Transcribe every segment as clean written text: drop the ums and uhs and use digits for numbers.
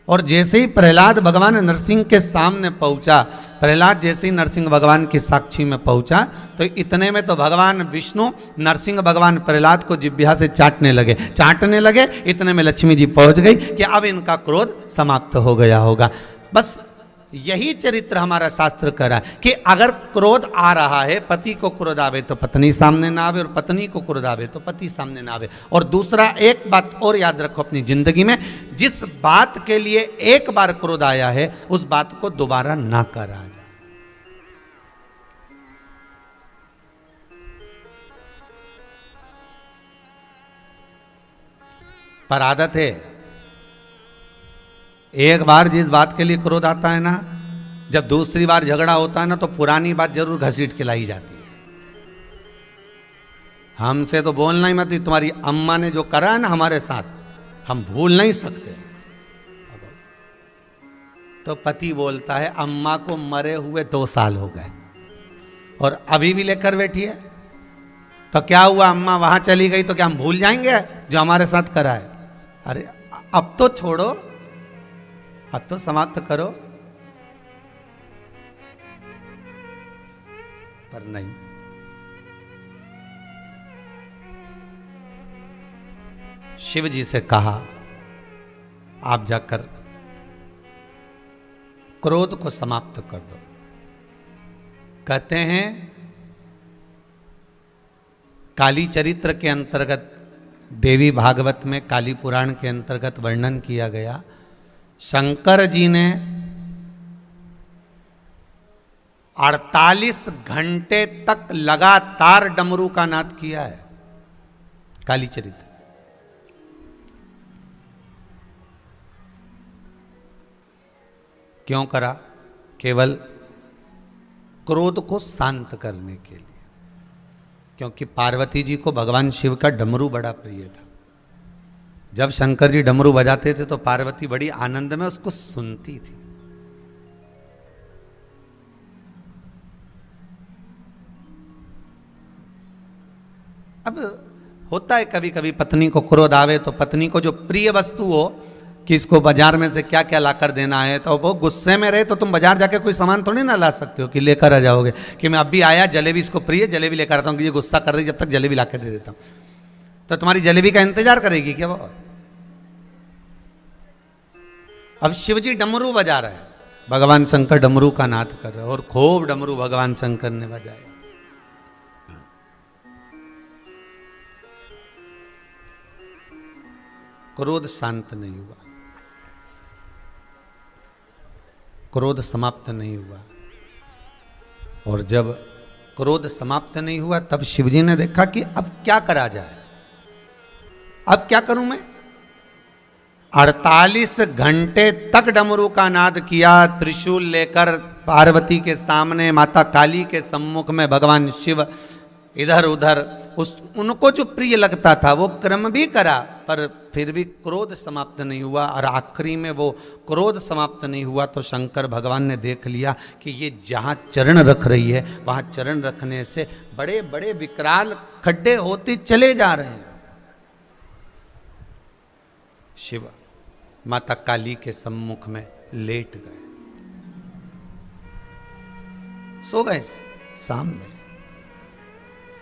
और जैसे ही प्रहलाद भगवान नरसिंह के सामने पहुंचा, प्रहलाद जैसे ही नरसिंह भगवान की साक्षी में पहुंचा, तो इतने में तो भगवान विष्णु नरसिंह भगवान प्रहलाद को जिह्वा से चाटने लगे। इतने में लक्ष्मी जी पहुंच गई कि अब इनका क्रोध समाप्त हो गया होगा। बस यही चरित्र हमारा शास्त्र कह रहा है कि अगर क्रोध आ रहा है, पति को क्रोध आवे तो पत्नी सामने ना आवे, और पत्नी को क्रोध आवे तो पति सामने ना आवे। और दूसरा एक बात और याद रखो अपनी जिंदगी में, जिस बात के लिए एक बार क्रोध आया है उस बात को दोबारा ना करा जाए। पर आदत है, एक बार जिस बात के लिए क्रोध आता है ना, जब दूसरी बार झगड़ा होता है ना, तो पुरानी बात जरूर घसीट के लाई जाती है। हमसे तो बोलना ही मत, तुम्हारी अम्मा ने जो करा है ना हमारे साथ, हम भूल नहीं सकते। तो पति बोलता है अम्मा को मरे हुए 2 साल हो गए और अभी भी लेकर बैठी है, तो क्या हुआ, अम्मा वहां चली गई तो क्या हम भूल जाएंगे जो हमारे साथ करा है? अरे अब तो छोड़ो, अब तो समाप्त करो। पर नहीं, शिव जी से कहा आप जाकर क्रोध को समाप्त कर दो। कहते हैं काली चरित्र के अंतर्गत, देवी भागवत में काली पुराण के अंतर्गत वर्णन किया गया, शंकर जी ने 48 घंटे तक लगातार डमरू का नाद किया है। काली चरित्र क्यों करा? केवल क्रोध को शांत करने के लिए, क्योंकि पार्वती जी को भगवान शिव का डमरू बड़ा प्रिय था। जब शंकर जी डमरू बजाते थे तो पार्वती बड़ी आनंद में उसको सुनती थी। अब होता है कभी कभी पत्नी को क्रोध आवे तो पत्नी को जो प्रिय वस्तु हो कि इसको बाजार में से क्या क्या लाकर देना है, तो वो गुस्से में रहे तो तुम बाजार जाके कोई सामान थोड़ी ना ला सकते हो कि लेकर आ जाओगे कि मैं अभी आया, जलेबी इसको प्रिय, जलेबी लेकर आता हूँ कि ये गुस्सा कर रही, जब तक जलेबी ला के दे देता हूँ। तो तुम्हारी जलेबी का इंतजार करेगी क्या वो? अब शिवजी डमरू बजा रहे हैं, भगवान शंकर डमरू का नाद कर रहे हैं और खूब डमरू भगवान शंकर ने बजाया। क्रोध शांत नहीं हुआ, क्रोध समाप्त नहीं हुआ। और जब क्रोध समाप्त नहीं हुआ तब शिवजी ने देखा कि अब क्या करा जाए, अब क्या करूं मैं? 48 घंटे तक डमरू का नाद किया, त्रिशूल लेकर पार्वती के सामने, माता काली के सम्मुख में भगवान शिव इधर उधर, उनको जो प्रिय लगता था वो क्रम भी करा, पर फिर भी क्रोध समाप्त नहीं हुआ। और आखिरी में वो क्रोध समाप्त नहीं हुआ तो शंकर भगवान ने देख लिया कि ये जहाँ चरण रख रही है वहाँ चरण रखने से बड़े बड़े विकराल खड्डे होते चले जा रहे हैं। शिव माता काली के सम्मुख में लेट गए, सो गए सामने।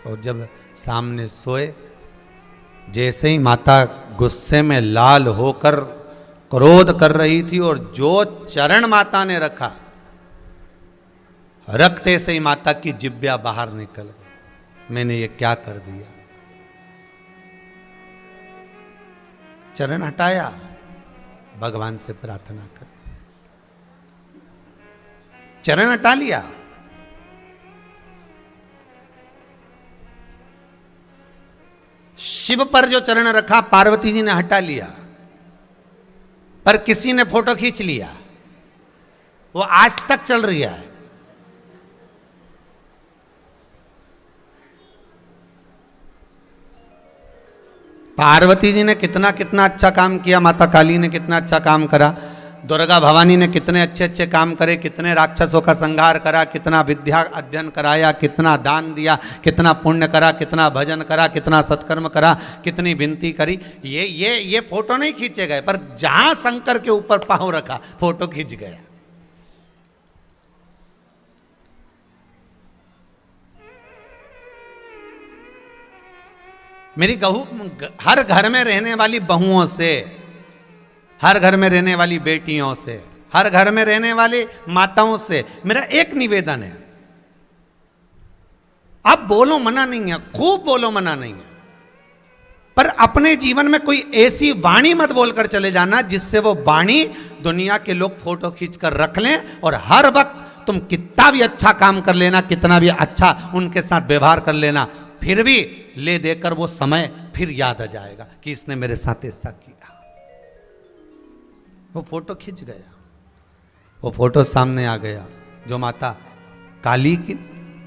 और जब सामने सोए, जैसे ही माता गुस्से में लाल होकर क्रोध कर रही थी और जो चरण माता ने रखा, रखते से ही माता की जिब्या बाहर निकल गई। मैंने ये क्या कर दिया? चरण हटाया, भगवान से प्रार्थना कर, चरण हटा लिया। शिव पर जो चरण रखा पार्वती जी ने हटा लिया, पर किसी ने फोटो खींच लिया, वो आज तक चल रही है। पार्वती जी ने कितना कितना अच्छा काम किया, माता काली ने कितना अच्छा काम करा, दुर्गा भवानी ने कितने अच्छे अच्छे काम करे, कितने राक्षसों का संहार करा, कितना विद्या अध्ययन कराया, कितना दान दिया, कितना पुण्य करा, कितना भजन करा, कितना सत्कर्म करा, कितनी विनती करी। ये फोटो नहीं खींचे गए, पर जहां शंकर के ऊपर पांव रखा फोटो खींच गया। मेरी हर घर में रहने वाली बहुओं से, हर घर में रहने वाली बेटियों से, हर घर में रहने वाली माताओं से मेरा एक निवेदन है, आप बोलो मना नहीं है, खूब बोलो मना नहीं है, पर अपने जीवन में कोई ऐसी वाणी मत बोलकर चले जाना जिससे वो वाणी दुनिया के लोग फोटो खींचकर रख लें और हर वक्त तुम कितना भी अच्छा काम कर लेना, कितना भी अच्छा उनके साथ व्यवहार कर लेना, फिर भी ले देकर वो समय फिर याद आ जाएगा कि इसने मेरे साथ ऐसा किया। वो फोटो खिंच गया, वो फोटो सामने आ गया जो माता काली की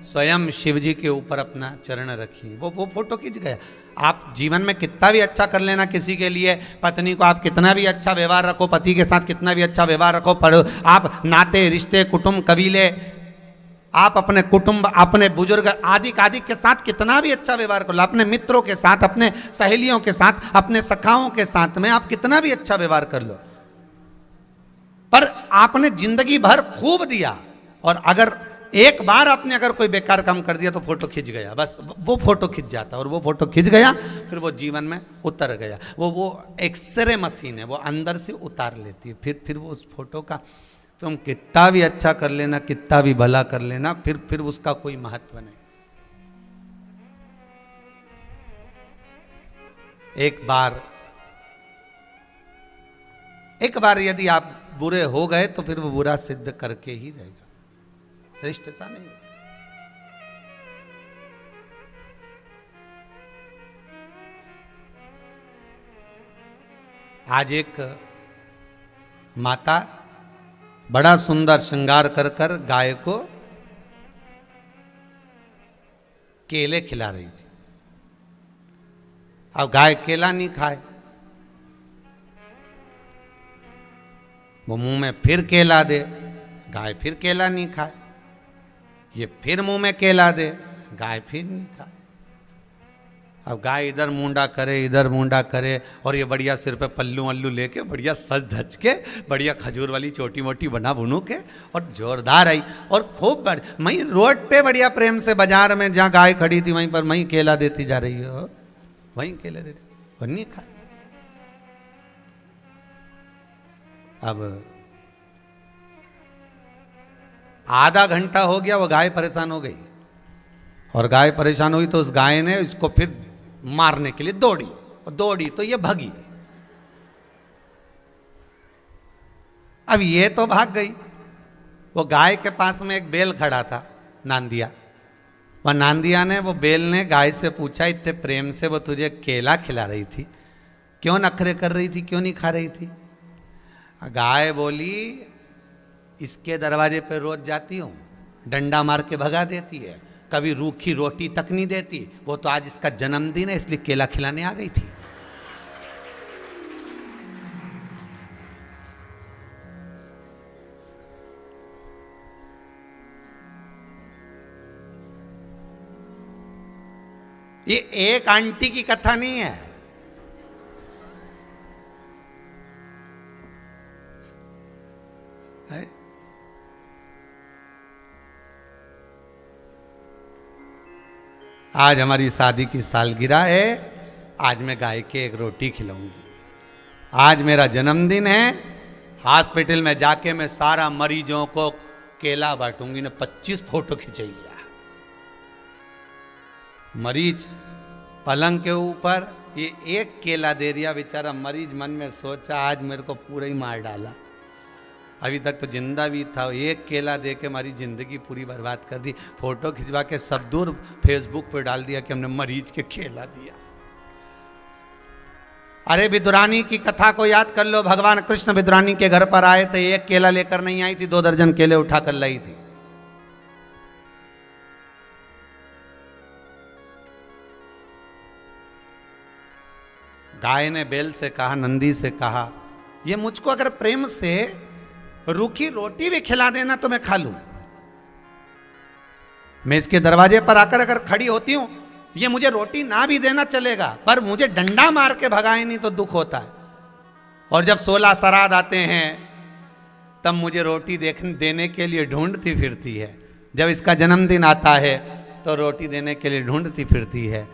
स्वयं शिव जी के ऊपर अपना चरण रखी, वो फोटो खिंच गया। आप जीवन में कितना भी अच्छा कर लेना किसी के लिए, पत्नी को आप कितना भी अच्छा व्यवहार रखो, पति के साथ कितना भी अच्छा व्यवहार रखो, पर आप नाते रिश्ते कुटुंब कबीले, आप अपने कुटुंब अपने बुजुर्ग आदि आदि के साथ कितना भी अच्छा व्यवहार कर लो, अपने मित्रों के साथ, अपने सहेलियों के साथ, अपने सखाओं के साथ में आप कितना भी अच्छा व्यवहार कर लो, पर आपने जिंदगी भर खूब दिया और अगर एक बार आपने अगर कोई बेकार काम कर दिया तो फोटो खिंच गया, बस वो फोटो खिंच जाता, और वो फोटो खिंच गया फिर वो जीवन में उतर गया। वो एक्सरे मशीन है, वो अंदर से उतार लेती है, फिर वो उस फोटो का तुम कितना भी अच्छा कर लेना, कितना भी भला कर लेना, फिर उसका कोई महत्व नहीं। एक बार यदि आप बुरे हो गए तो फिर वो बुरा सिद्ध करके ही रहेगा, श्रेष्ठता नहीं हो सकती। आज एक माता बड़ा सुंदर श्रृंगार कर कर गाय को केले खिला रही थी। अब गाय केला नहीं खाए, वो मुंह में फिर केला दे, गाय फिर केला नहीं खाए, ये फिर मुंह में केला दे, गाय फिर नहीं खाए। अब गाय इधर मुंडा करे इधर मुंडा करे, और ये बढ़िया सिर पे पल्लू वल्लू लेके बढ़िया सज धज के बढ़िया खजूर वाली छोटी मोटी बना बुनू के और जोरदार आई, और खूब वहीं रोड पे बढ़िया प्रेम से बाजार में जहाँ गाय खड़ी थी वहीं पर वहीं केला देती जा रही हो, वहीं केले देती, और नहीं खाए। अब आधा घंटा हो गया, वो गाय परेशान हो गई, और गाय परेशान हुई तो उस गाय ने इसको फिर मारने के लिए दौड़ी, और दौड़ी तो ये भागी। अब ये तो भाग गई, वो गाय के पास में एक बैल खड़ा था नांदिया, वह नांदिया ने, वो बैल ने गाय से पूछा, इतने प्रेम से वो तुझे केला खिला रही थी, क्यों नखरे कर रही थी, क्यों नहीं खा रही थी? गाय बोली, इसके दरवाजे पे रोज जाती हूँ, डंडा मार के भगा देती है, कभी रूखी रोटी तक नहीं देती, वो तो आज इसका जन्मदिन है इसलिए केला खिलाने आ गई थी। ये एक आंटी की कथा नहीं है, आज हमारी शादी की सालगिरह है, आज मैं गाय के एक रोटी खिलाऊंगी, आज मेरा जन्मदिन है, हॉस्पिटल में जाके मैं सारा मरीजों को केला बांटूंगी। ने 25 फोटो खिंच लिया, मरीज पलंग के ऊपर ये एक केला दे दिया, बेचारा मरीज मन में सोचा आज मेरे को पूरा ही मार डाला, अभी तक तो जिंदा भी था, एक केला दे के हमारी जिंदगी पूरी बर्बाद कर दी। फोटो खिंचवा के सब दूर फेसबुक पे डाल दिया कि हमने मरीज के केला दिया। अरे विदुरानी की कथा को याद कर लो, भगवान कृष्ण विदुरानी के घर पर आए थे, एक केला लेकर नहीं आई थी, 2 दर्जन केले उठाकर लाई थी। गाय ने बैल से कहा, नंदी से कहा, ये मुझको अगर प्रेम से रूखी रोटी भी खिला देना तो मैं खा लूं। मैं इसके दरवाजे पर आकर अगर खड़ी होती हूं, ये मुझे रोटी ना भी देना चलेगा, पर मुझे डंडा मार के भगाए नहीं तो दुख होता है। और जब 16 श्राद्ध आते हैं तब मुझे रोटी देने के लिए ढूंढती फिरती है। जब इसका जन्मदिन आता है तो रोटी देने के लिए ढूंढती फिरती है।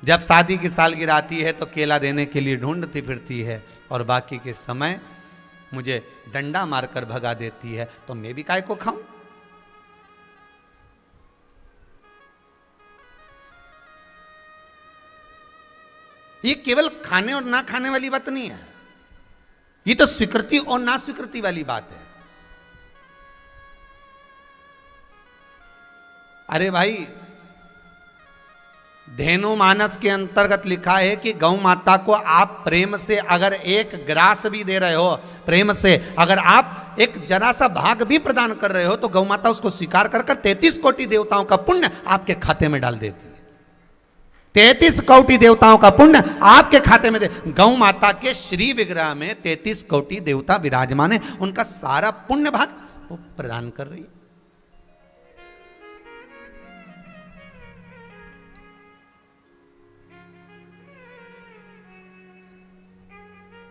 जब शादी की सालगिरह आती है तो केला देने के लिए ढूंढती फिरती है, और बाकी के समय मुझे डंडा मारकर भगा देती है। तो मैं भी काय को खाऊं? ये केवल खाने और ना खाने वाली बात नहीं है, ये तो स्वीकृति और ना स्वीकृति वाली बात है। अरे भाई, धेनु मानस के अंतर्गत लिखा है कि गौ माता को आप प्रेम से अगर एक ग्रास भी दे रहे हो, प्रेम से अगर आप एक जरा सा भाग भी प्रदान कर रहे हो, तो गौ माता उसको स्वीकार कर 33 कोटि देवताओं का पुण्य आपके खाते में डाल देती है। 33 कोटि देवताओं का पुण्य आपके खाते में दे। गौ माता के श्री विग्रह में 33 कोटि देवता विराजमान है, उनका सारा पुण्य भाग वो प्रदान कर रही है।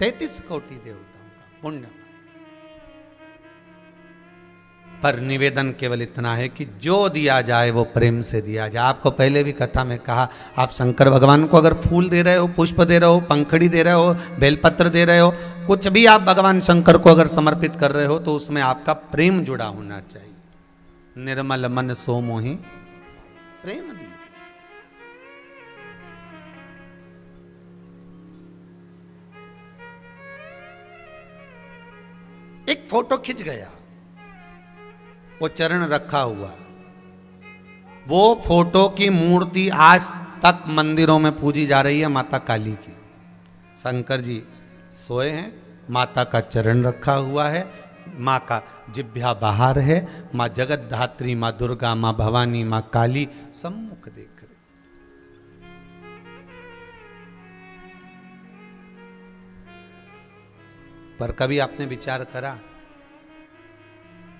तैतीस कोटि देवताओं का पुण्य। पर निवेदन केवल इतना है कि जो दिया जाए वो प्रेम से दिया जाए। आपको पहले भी कथा में कहा, आप शंकर भगवान को अगर फूल दे रहे हो, पुष्प दे रहे हो, पंखड़ी दे रहे हो, बेलपत्र दे रहे हो, कुछ भी आप भगवान शंकर को अगर समर्पित कर रहे हो, तो उसमें आपका प्रेम जुड़ा होना चाहिए। निर्मल मन सो मोहि प्रेम दीजिए। एक फोटो खिंच गया, वो चरण रखा हुआ, वो फोटो की मूर्ति आज तक मंदिरों में पूजी जा रही है, माता काली की। शंकर जी सोए हैं, माता का चरण रखा हुआ है, माँ का जिभ्या बाहर है, माँ जगत धात्री, माँ दुर्गा, माँ भवानी, माँ काली सम्मुख देख रहे। पर कभी आपने विचार करा,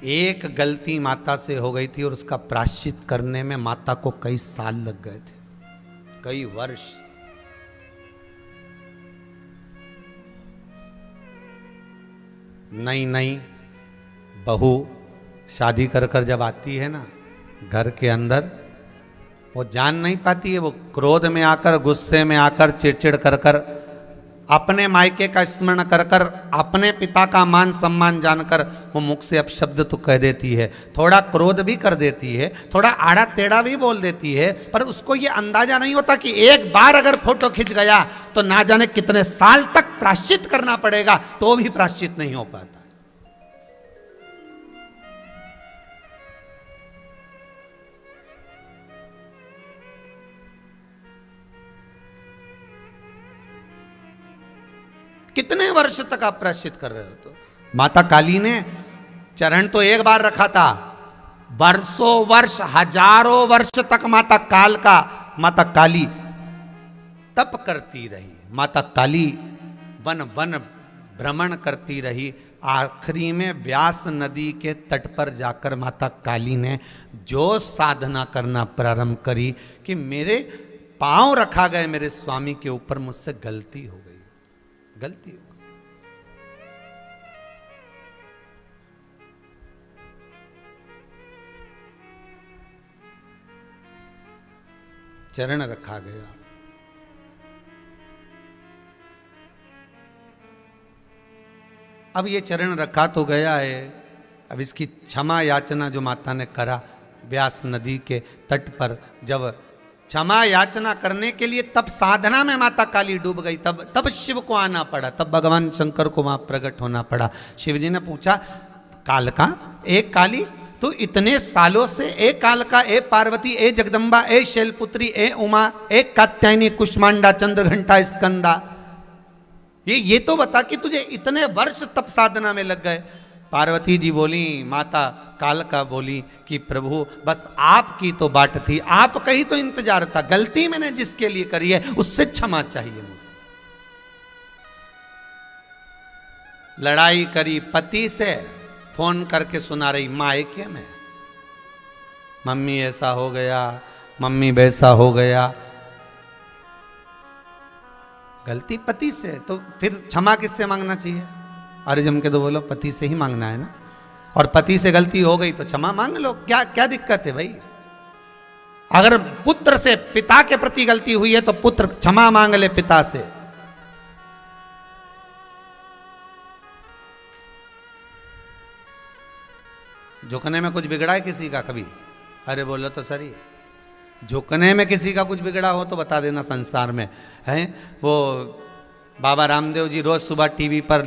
एक गलती माता से हो गई थी और उसका प्रायश्चित करने में माता को कई साल लग गए थे, कई वर्ष। नई नई बहू शादी कर कर जब आती है ना घर के अंदर, वो जान नहीं पाती है, वो क्रोध में आकर, गुस्से में आकर, चिड़चिड़ कर कर, अपने मायके का स्मरण कर कर, अपने पिता का मान सम्मान जानकर वो मुख से अपशब्द तो कह देती है, थोड़ा क्रोध भी कर देती है, थोड़ा आड़ा टेढ़ा भी बोल देती है, पर उसको ये अंदाजा नहीं होता कि एक बार अगर फोटो खिंच गया तो ना जाने कितने साल तक प्रायश्चित करना पड़ेगा, तो भी प्रायश्चित नहीं हो पाता। कितने वर्ष तक आप प्रायश्चित कर रहे हो? तो माता काली ने चरण तो एक बार रखा था, वर्षों वर्ष, हजारों वर्ष तक माता काली तप करती रही। माता काली वन वन भ्रमण करती रही। आखिरी में व्यास नदी के तट पर जाकर माता काली ने जो साधना करना प्रारंभ करी कि मेरे पांव रखा गए मेरे स्वामी के ऊपर, मुझसे गलती हो गई, गलती हो। चरण रखा गया। अब ये चरण रखा तो गया है, अब इसकी क्षमा याचना जो माता ने करा व्यास नदी के तट पर, जब क्षमा याचना करने के लिए तब साधना में माता काली डूब गई, तब शिव को आना पड़ा, तब भगवान शंकर को वहां प्रकट होना पड़ा। शिव जी ने पूछा, कालका, एक काली, तो इतने सालों से एक कालका, ए पार्वती, ए जगदम्बा, ए शैलपुत्री, ए उमा, ए कात्यायनी, कुष्मांडा, चंद्रघंटा, स्कंदा, ये तो बता कि तुझे इतने वर्ष तप साधना में लग गए। पार्वती जी बोली, माता कालका बोली कि प्रभु बस आपकी तो बाट थी, आपका ही तो इंतजार था, गलती मैंने जिसके लिए करी है उससे क्षमा चाहिए मुझे। लड़ाई करी पति से, फोन करके सुना रही मायके में, मम्मी ऐसा हो गया, मम्मी वैसा हो गया। गलती पति से, तो फिर क्षमा किससे मांगना चाहिए? अरे जम के तो बोलो पति से ही मांगना है ना। और पति से गलती हो गई तो क्षमा मांग लो, क्या क्या दिक्कत है भाई? अगर पुत्र से पिता के प्रति गलती हुई है तो पुत्र क्षमा मांग ले पिता से। झुकने में कुछ बिगड़ा है किसी का कभी? अरे बोलो तो सही, झुकने में किसी का कुछ बिगड़ा हो तो बता देना संसार में है। वो बाबा रामदेव जी रोज सुबह टीवी पर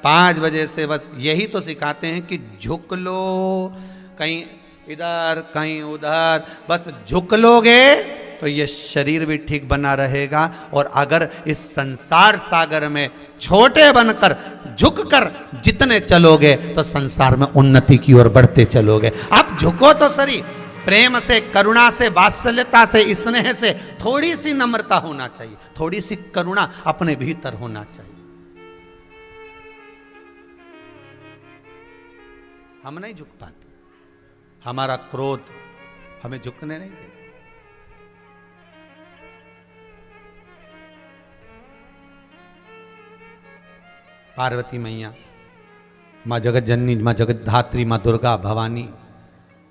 5 बजे से बस यही तो सिखाते हैं कि झुक लो, कहीं इधर कहीं उधर, बस झुक लोगे तो ये शरीर भी ठीक बना रहेगा। और अगर इस संसार सागर में छोटे बनकर झुककर जितने चलोगे तो संसार में उन्नति की ओर बढ़ते चलोगे। आप झुको तो सही, प्रेम से, करुणा से, वात्सल्यता से, स्नेह से, थोड़ी सी नम्रता होना चाहिए, थोड़ी सी करुणा अपने भीतर होना चाहिए। हम नहीं झुक पाते, हमारा क्रोध हमें झुकने नहीं देता। पार्वती मैया, माँ जगत जननी, माँ जगत धात्री, माँ दुर्गा भवानी,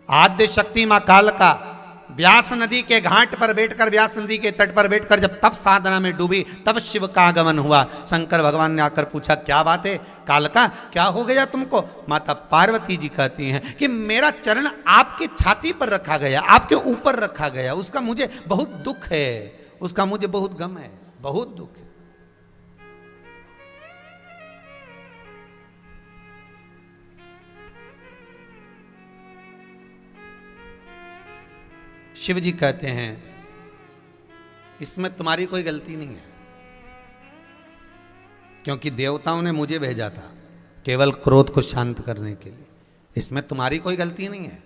आद्य शक्ति माँ कालका, व्यास नदी के घाट पर बैठकर, व्यास नदी के तट पर बैठकर जब तप साधना में डूबी तब शिव का आगमन हुआ। शंकर भगवान ने आकर पूछा क्या बात है कालका, क्या हो गया तुमको? माता पार्वती जी कहती हैं कि मेरा चरण आपकी छाती पर रखा गया, आपके ऊपर रखा गया, उसका मुझे बहुत दुख है, उसका मुझे बहुत गम है, बहुत दुख है। शिव जी कहते हैं इसमें तुम्हारी कोई गलती नहीं है, क्योंकि देवताओं ने मुझे भेजा था केवल क्रोध को शांत करने के लिए, इसमें तुम्हारी कोई गलती नहीं है।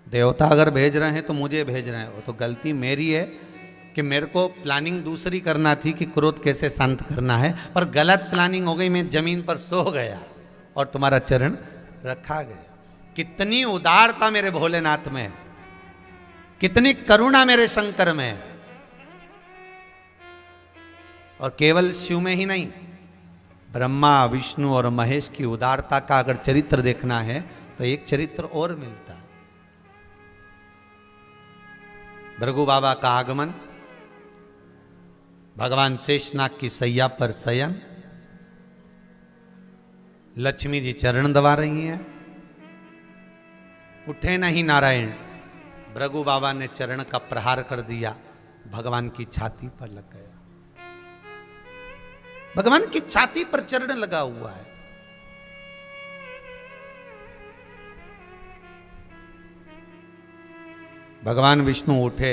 देवता अगर भेज रहे हैं तो मुझे भेज रहे हैं, वो तो गलती मेरी है कि मेरे को प्लानिंग दूसरी करना थी कि क्रोध कैसे शांत करना है, पर गलत प्लानिंग हो गई, मैं जमीन पर सो गया और तुम्हारा चरण रखा गया। कितनी उदारता मेरे भोलेनाथ में, कितनी करुणा मेरे शंकर में। और केवल शिव में ही नहीं, ब्रह्मा, विष्णु और महेश की उदारता का अगर चरित्र देखना है तो एक चरित्र और मिलता है। भृगु बाबा का आगमन, भगवान शेषनाग की सैया पर शयन, लक्ष्मी जी चरण दबा रही हैं, उठे नहीं नारायण, भृगु बाबा ने चरण का प्रहार कर दिया, भगवान की छाती पर लग गया। भगवान की छाती पर चरण लगा हुआ है। भगवान विष्णु उठे,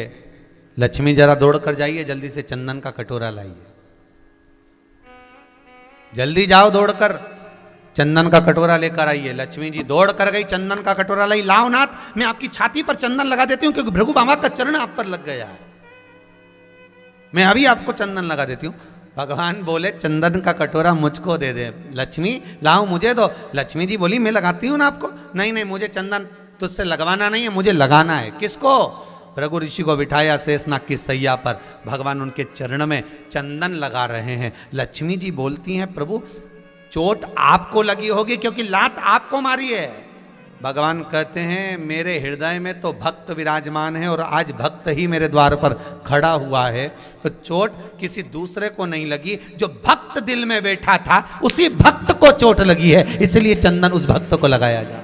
लक्ष्मी जरा दौड़ कर जाइए, जल्दी से चंदन का कटोरा लाइए, जल्दी जाओ दौड़कर चंदन का कटोरा लेकर आइए। लक्ष्मी जी दौड़ कर गई, चंदन का कटोरा लाई, लाओ नाथ मैं आपकी छाती पर चंदन लगा देती हूं, क्योंकि भृगु बाबा का चरण आप पर लग गया है, मैं अभी आपको चंदन लगा देती हूं। भगवान बोले चंदन का कटोरा मुझको दे दे, लक्ष्मी लाओ मुझे दो। लक्ष्मी जी बोली मैं लगाती हूं ना आपको, नहीं नहीं मुझे चंदन तुझसे लगवाना नहीं है, मुझे लगाना है। किसको? भृगु ऋषि को बिठाया शेषनाग की सैया पर, भगवान उनके चरण में चंदन लगा रहे हैं। लक्ष्मी जी बोलती हैं प्रभु चोट आपको लगी होगी क्योंकि लात आपको मारी है। भगवान कहते हैं मेरे हृदय में तो भक्त विराजमान है और आज भक्त ही मेरे द्वार पर खड़ा हुआ है, तो चोट किसी दूसरे को नहीं लगी, जो भक्त दिल में बैठा था उसी भक्त को चोट लगी है, इसलिए चंदन उस भक्त को लगाया जा।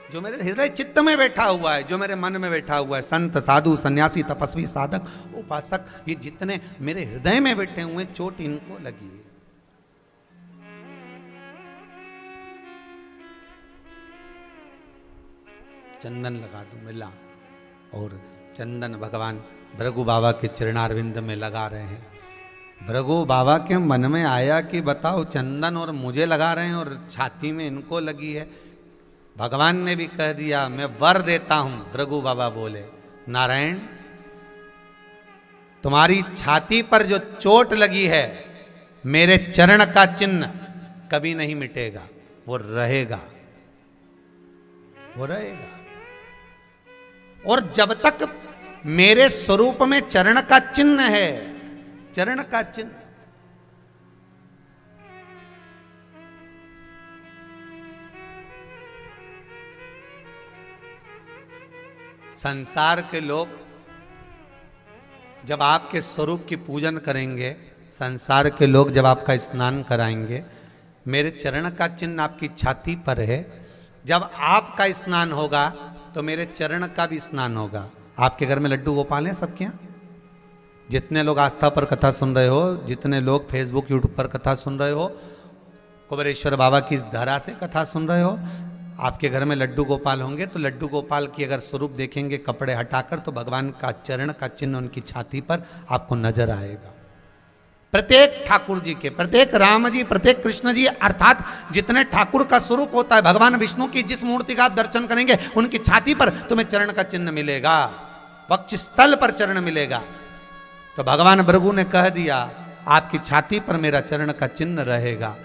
जो मेरे हृदय चित्त में बैठा हुआ है, जो मेरे मन में बैठा हुआ है, संत साधु सन्यासी तपस्वी साधक उपासक, ये जितने मेरे हृदय में बैठे हुए चोट इनको लगी है। चंदन लगा दूं मिला, और चंदन भगवान भृगु बाबा के चरणारविंद में लगा रहे हैं। भृगु बाबा के मन में आया कि बताओ चंदन और मुझे लगा रहे हैं और छाती में इनको लगी है। भगवान ने भी कह दिया मैं वर देता हूं। भृगु बाबा बोले नारायण तुम्हारी छाती पर जो चोट लगी है मेरे चरण का चिन्ह कभी नहीं मिटेगा, वो रहेगा, वो रहेगा। और जब तक मेरे स्वरूप में चरण का चिन्ह है, चरण का चिन्ह, संसार के लोग जब आपके स्वरूप की पूजन करेंगे, संसार के लोग जब आपका स्नान कराएंगे, मेरे चरण का चिन्ह आपकी छाती पर है। जब आपका स्नान होगा तो मेरे चरण का भी स्नान होगा। आपके घर में लड्डू गोपाल हैं सबके यहाँ? जितने लोग आस्था पर कथा सुन रहे हो, जितने लोग फेसबुक यूट्यूब पर कथा सुन रहे हो, कुबेरेश्वर बाबा की इस धरा से कथा सुन रहे हो, आपके घर में लड्डू गोपाल होंगे तो लड्डू गोपाल की अगर स्वरूप देखेंगे कपड़े हटाकर, तो भगवान का चरण का चिन्ह उनकी छाती पर आपको नजर आएगा। प्रत्येक ठाकुर जी के, प्रत्येक राम जी, प्रत्येक कृष्ण जी, अर्थात जितने ठाकुर का स्वरूप होता है, भगवान विष्णु की जिस मूर्ति का आप दर्शन करेंगे उनकी छाती पर तुम्हें चरण का चिन्ह मिलेगा, वक्षस्थल पर चरण मिलेगा। तो भगवान भृगु ने कह दिया आपकी छाती पर मेरा चरण का चिन्ह रहेगा।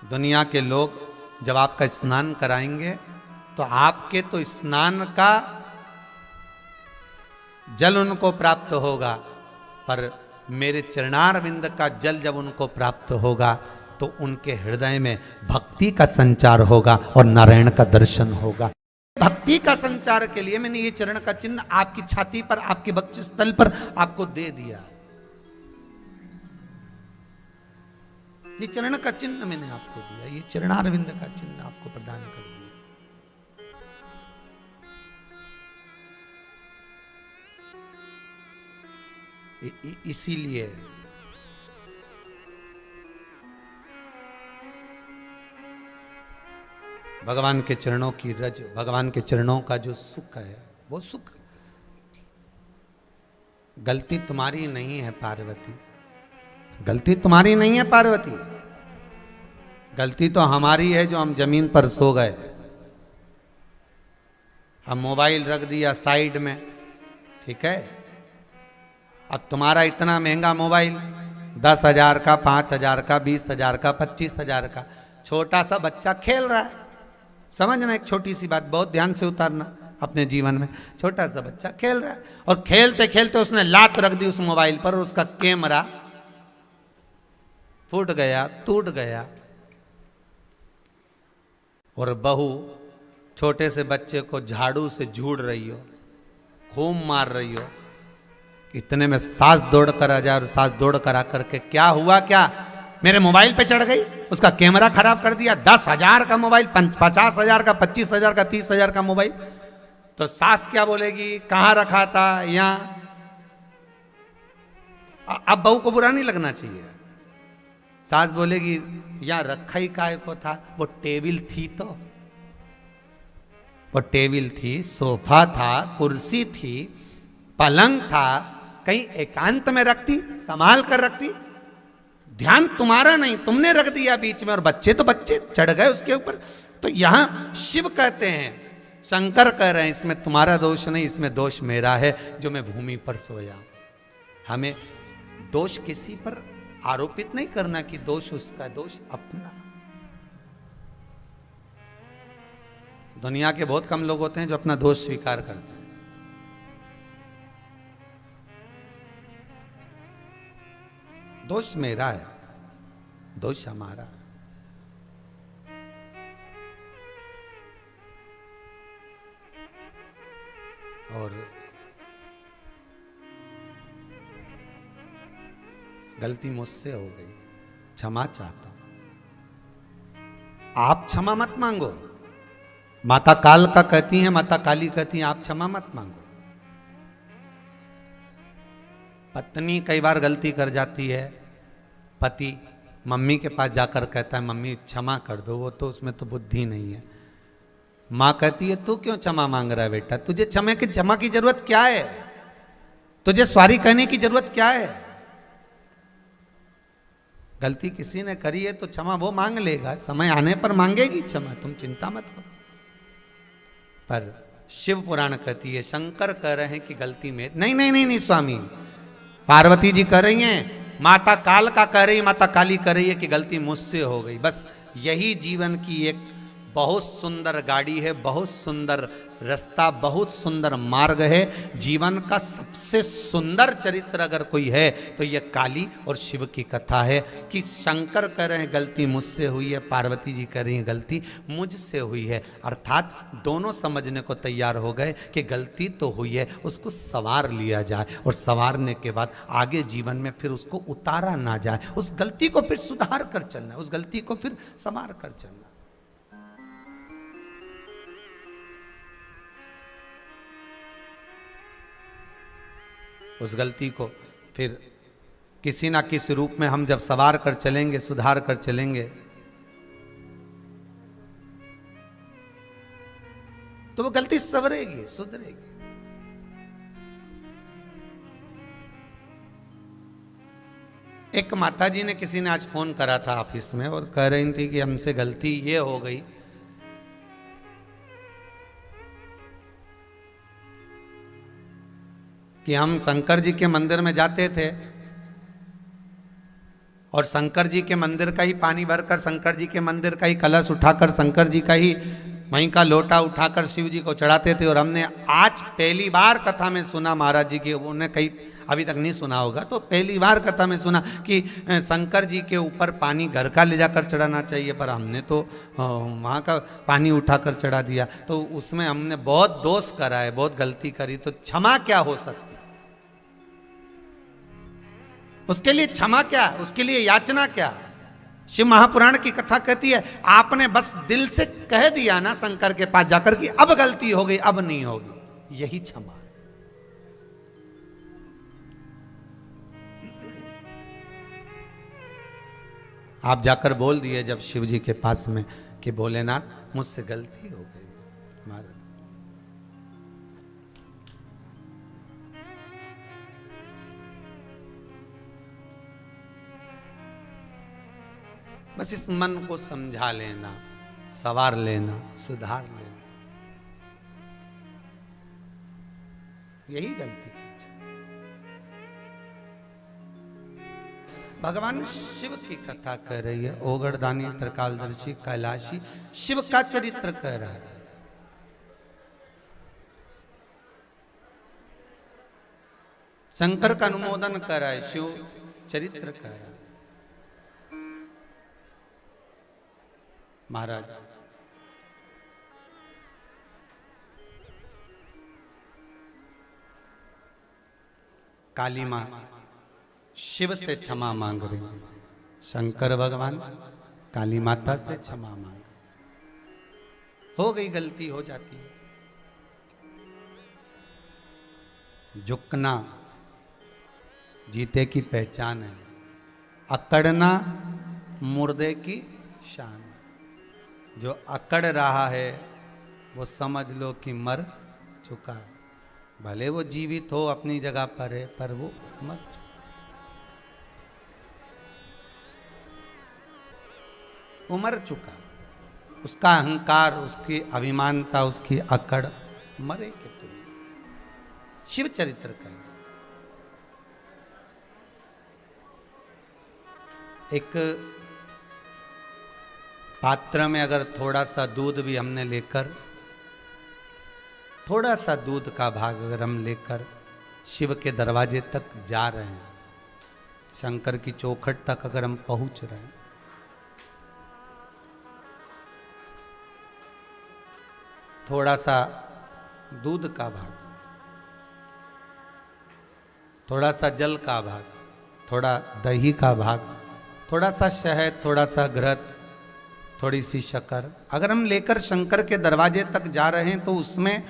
दुनिया के लोग जब आपका स्नान कराएंगे तो आपके तो स्नान का जल उनको प्राप्त होगा, पर मेरे चरणारविंद का जल जब उनको प्राप्त होगा तो उनके हृदय में भक्ति का संचार होगा और नारायण का दर्शन होगा। भक्ति का संचार के लिए मैंने ये चरण का चिन्ह आपकी छाती पर, आपके वक्षस्थल पर आपको दे दिया। ये चरण का चिन्ह मैंने आपको दिया, ये चरणारविंद का चिन्ह आपको प्रदान कर दिया। इसीलिए भगवान के चरणों की रज, भगवान के चरणों का जो सुख है, वो सुख गलती तुम्हारी नहीं है पार्वती, गलती तुम्हारी नहीं है पार्वती, गलती तो हमारी है जो हम जमीन पर सो गए, हम मोबाइल रख दिया साइड में, ठीक है। अब तुम्हारा इतना महंगा मोबाइल 10,000 का, 5,000 का, 20,000 का, 25,000 का, छोटा सा बच्चा खेल रहा है। समझना एक छोटी सी बात, बहुत ध्यान से उतारना अपने जीवन में। छोटा सा बच्चा खेल रहा है और खेलते खेलते उसने लात रख दी उस मोबाइल पर और उसका कैमरा फूट गया, टूट गया। और बहू छोटे से बच्चे को झाड़ू से झूड़ रही हो, खूब मार रही हो, इतने में सास दौड़ कर आ जाए और सास दौड़ कर आकर के क्या हुआ, क्या मेरे मोबाइल पे चढ़ गई, उसका कैमरा खराब कर दिया। 10,000 का मोबाइल, 50,000 का, 25,000 का, 30,000 का मोबाइल। तो सास क्या बोलेगी, कहाँ रखा था, यहाँ। अब बहू को बुरा नहीं लगना चाहिए। सास बोलेगी यहाँ रखा ही काय को था, वो टेबल थी, तो वो टेबल थी, सोफा था, कुर्सी थी, पलंग था, कहीं एकांत में रखती, संभाल कर रखती। ध्यान तुम्हारा नहीं, तुमने रख दिया बीच में, और बच्चे तो बच्चे चढ़ गए उसके ऊपर। तो यहां शिव कहते हैं, शंकर कह रहे हैं इसमें तुम्हारा दोष नहीं, इसमें दोष मेरा है जो मैं भूमि पर सोया। हमें दोष किसी पर आरोपित नहीं करना कि दोष उसका, दोष अपना। दुनिया के बहुत कम लोग होते हैं जो अपना दोष स्वीकार करते हैं। दोष मेरा है, दोष हमारा है। और गलती मुझसे हो गई, क्षमा चाहता हूं। आप क्षमा मत मांगो। माता काल का कहती हैं, माता काली कहती हैं आप क्षमा मत मांगो। पत्नी कई बार गलती कर जाती है, पति मम्मी के पास जाकर कहता है मम्मी क्षमा कर दो, वो तो उसमें तो बुद्धि नहीं है। माँ कहती है तू क्यों क्षमा मांग रहा है बेटा, तुझे क्षमा की जरूरत क्या है, तुझे सॉरी कहने की जरूरत क्या है। गलती किसी ने करी है तो क्षमा वो मांग लेगा, समय आने पर मांगेगी क्षमा, तुम चिंता मत करो। पर शिव पुराण कहती है, शंकर कह रहे हैं कि गलती में नहीं नहीं नहीं नहीं स्वामी, पार्वती जी कह रही हैं माता काल का कह रही, माता काली कह रही है कि गलती मुझसे हो गई। बस यही जीवन की एक बहुत सुंदर गाड़ी है, बहुत सुंदर रास्ता, बहुत सुंदर मार्ग है। जीवन का सबसे सुंदर चरित्र अगर कोई है तो यह काली और शिव की कथा है कि शंकर कह रहे हैं गलती मुझसे हुई है, पार्वती जी कह रही हैं गलती मुझसे हुई है। अर्थात दोनों समझने को तैयार हो गए कि गलती तो हुई है, उसको संवार लिया जाए और संवारने के बाद आगे जीवन में फिर उसको उतारा ना जाए, उस गलती को फिर सुधार कर चलना, उस गलती को फिर संवार कर चलना। उस गलती को फिर किसी ना किसी रूप में हम जब सवार कर चलेंगे, सुधार कर चलेंगे, तो वो गलती संवरेगी, सुधरेगी। एक माताजी ने, किसी ने आज फोन करा था ऑफिस में और कह रही थी कि हमसे गलती ये हो गई कि हम शंकर जी के मंदिर में जाते थे और शंकर जी के मंदिर का ही पानी भरकर, शंकर जी के मंदिर का ही कलश उठाकर, शंकर जी का ही वहीं का लोटा उठाकर शिव जी को चढ़ाते थे। और हमने आज पहली बार कथा में सुना महाराज जी की, उन्हें कहीं अभी तक नहीं सुना होगा, तो पहली बार कथा में सुना कि शंकर जी के ऊपर पानी घर का ले जाकर चढ़ाना चाहिए, पर हमने तो वहाँ का पानी उठाकर चढ़ा दिया। तो उसमें हमने बहुत दोष करा है, बहुत गलती करी, तो क्षमा क्या हो सकती, उसके लिए क्षमा क्या, उसके लिए याचना क्या। शिव महापुराण की कथा कहती है आपने बस दिल से कह दिया ना शंकर के पास जाकर कि अब गलती हो गई, अब नहीं होगी, यही क्षमा। आप जाकर बोल दिए जब शिव जी के पास में कि भोलेनाथ मुझसे गलती हो गई महाराज। बस इस मन को समझा लेना, सवार लेना, सुधार लेना, यही गलती की। भगवान शिव की कथा कह रही है, ओगरदानी त्रिकालदर्शी कैलाशी शिव का चरित्र कह रहा है। शंकर का अनुमोदन कर रहा है, शिव चरित्र कह रहा है। महाराज काली मां शिव से क्षमा मांग रहे हैं, शंकर भगवान काली माता से क्षमा मांग, हो गई गलती, हो जाती है। झुकना जीते की पहचान है, अकड़ना मुर्दे की शान है। जो अकड़ रहा है वो समझ लो कि मर चुका है, भले वो जीवित हो अपनी जगह पर है, पर वो मर चुका। वो मर चुका, उसका अहंकार, उसकी अभिमानता, उसकी अकड़ मरे के तुम। शिव चरित्र का एक पात्र में अगर थोड़ा सा दूध भी हमने लेकर, थोड़ा सा दूध का भाग अगर हम लेकर शिव के दरवाजे तक जा रहे हैं, शंकर की चौखट तक अगर हम पहुंच रहे हैं, थोड़ा सा दूध का भाग, थोड़ा सा जल का भाग, थोड़ा दही का भाग, थोड़ा सा शहद, थोड़ा सा घृत, थोड़ी सी शक्कर अगर हम लेकर शंकर के दरवाजे तक जा रहे हैं, तो उसमें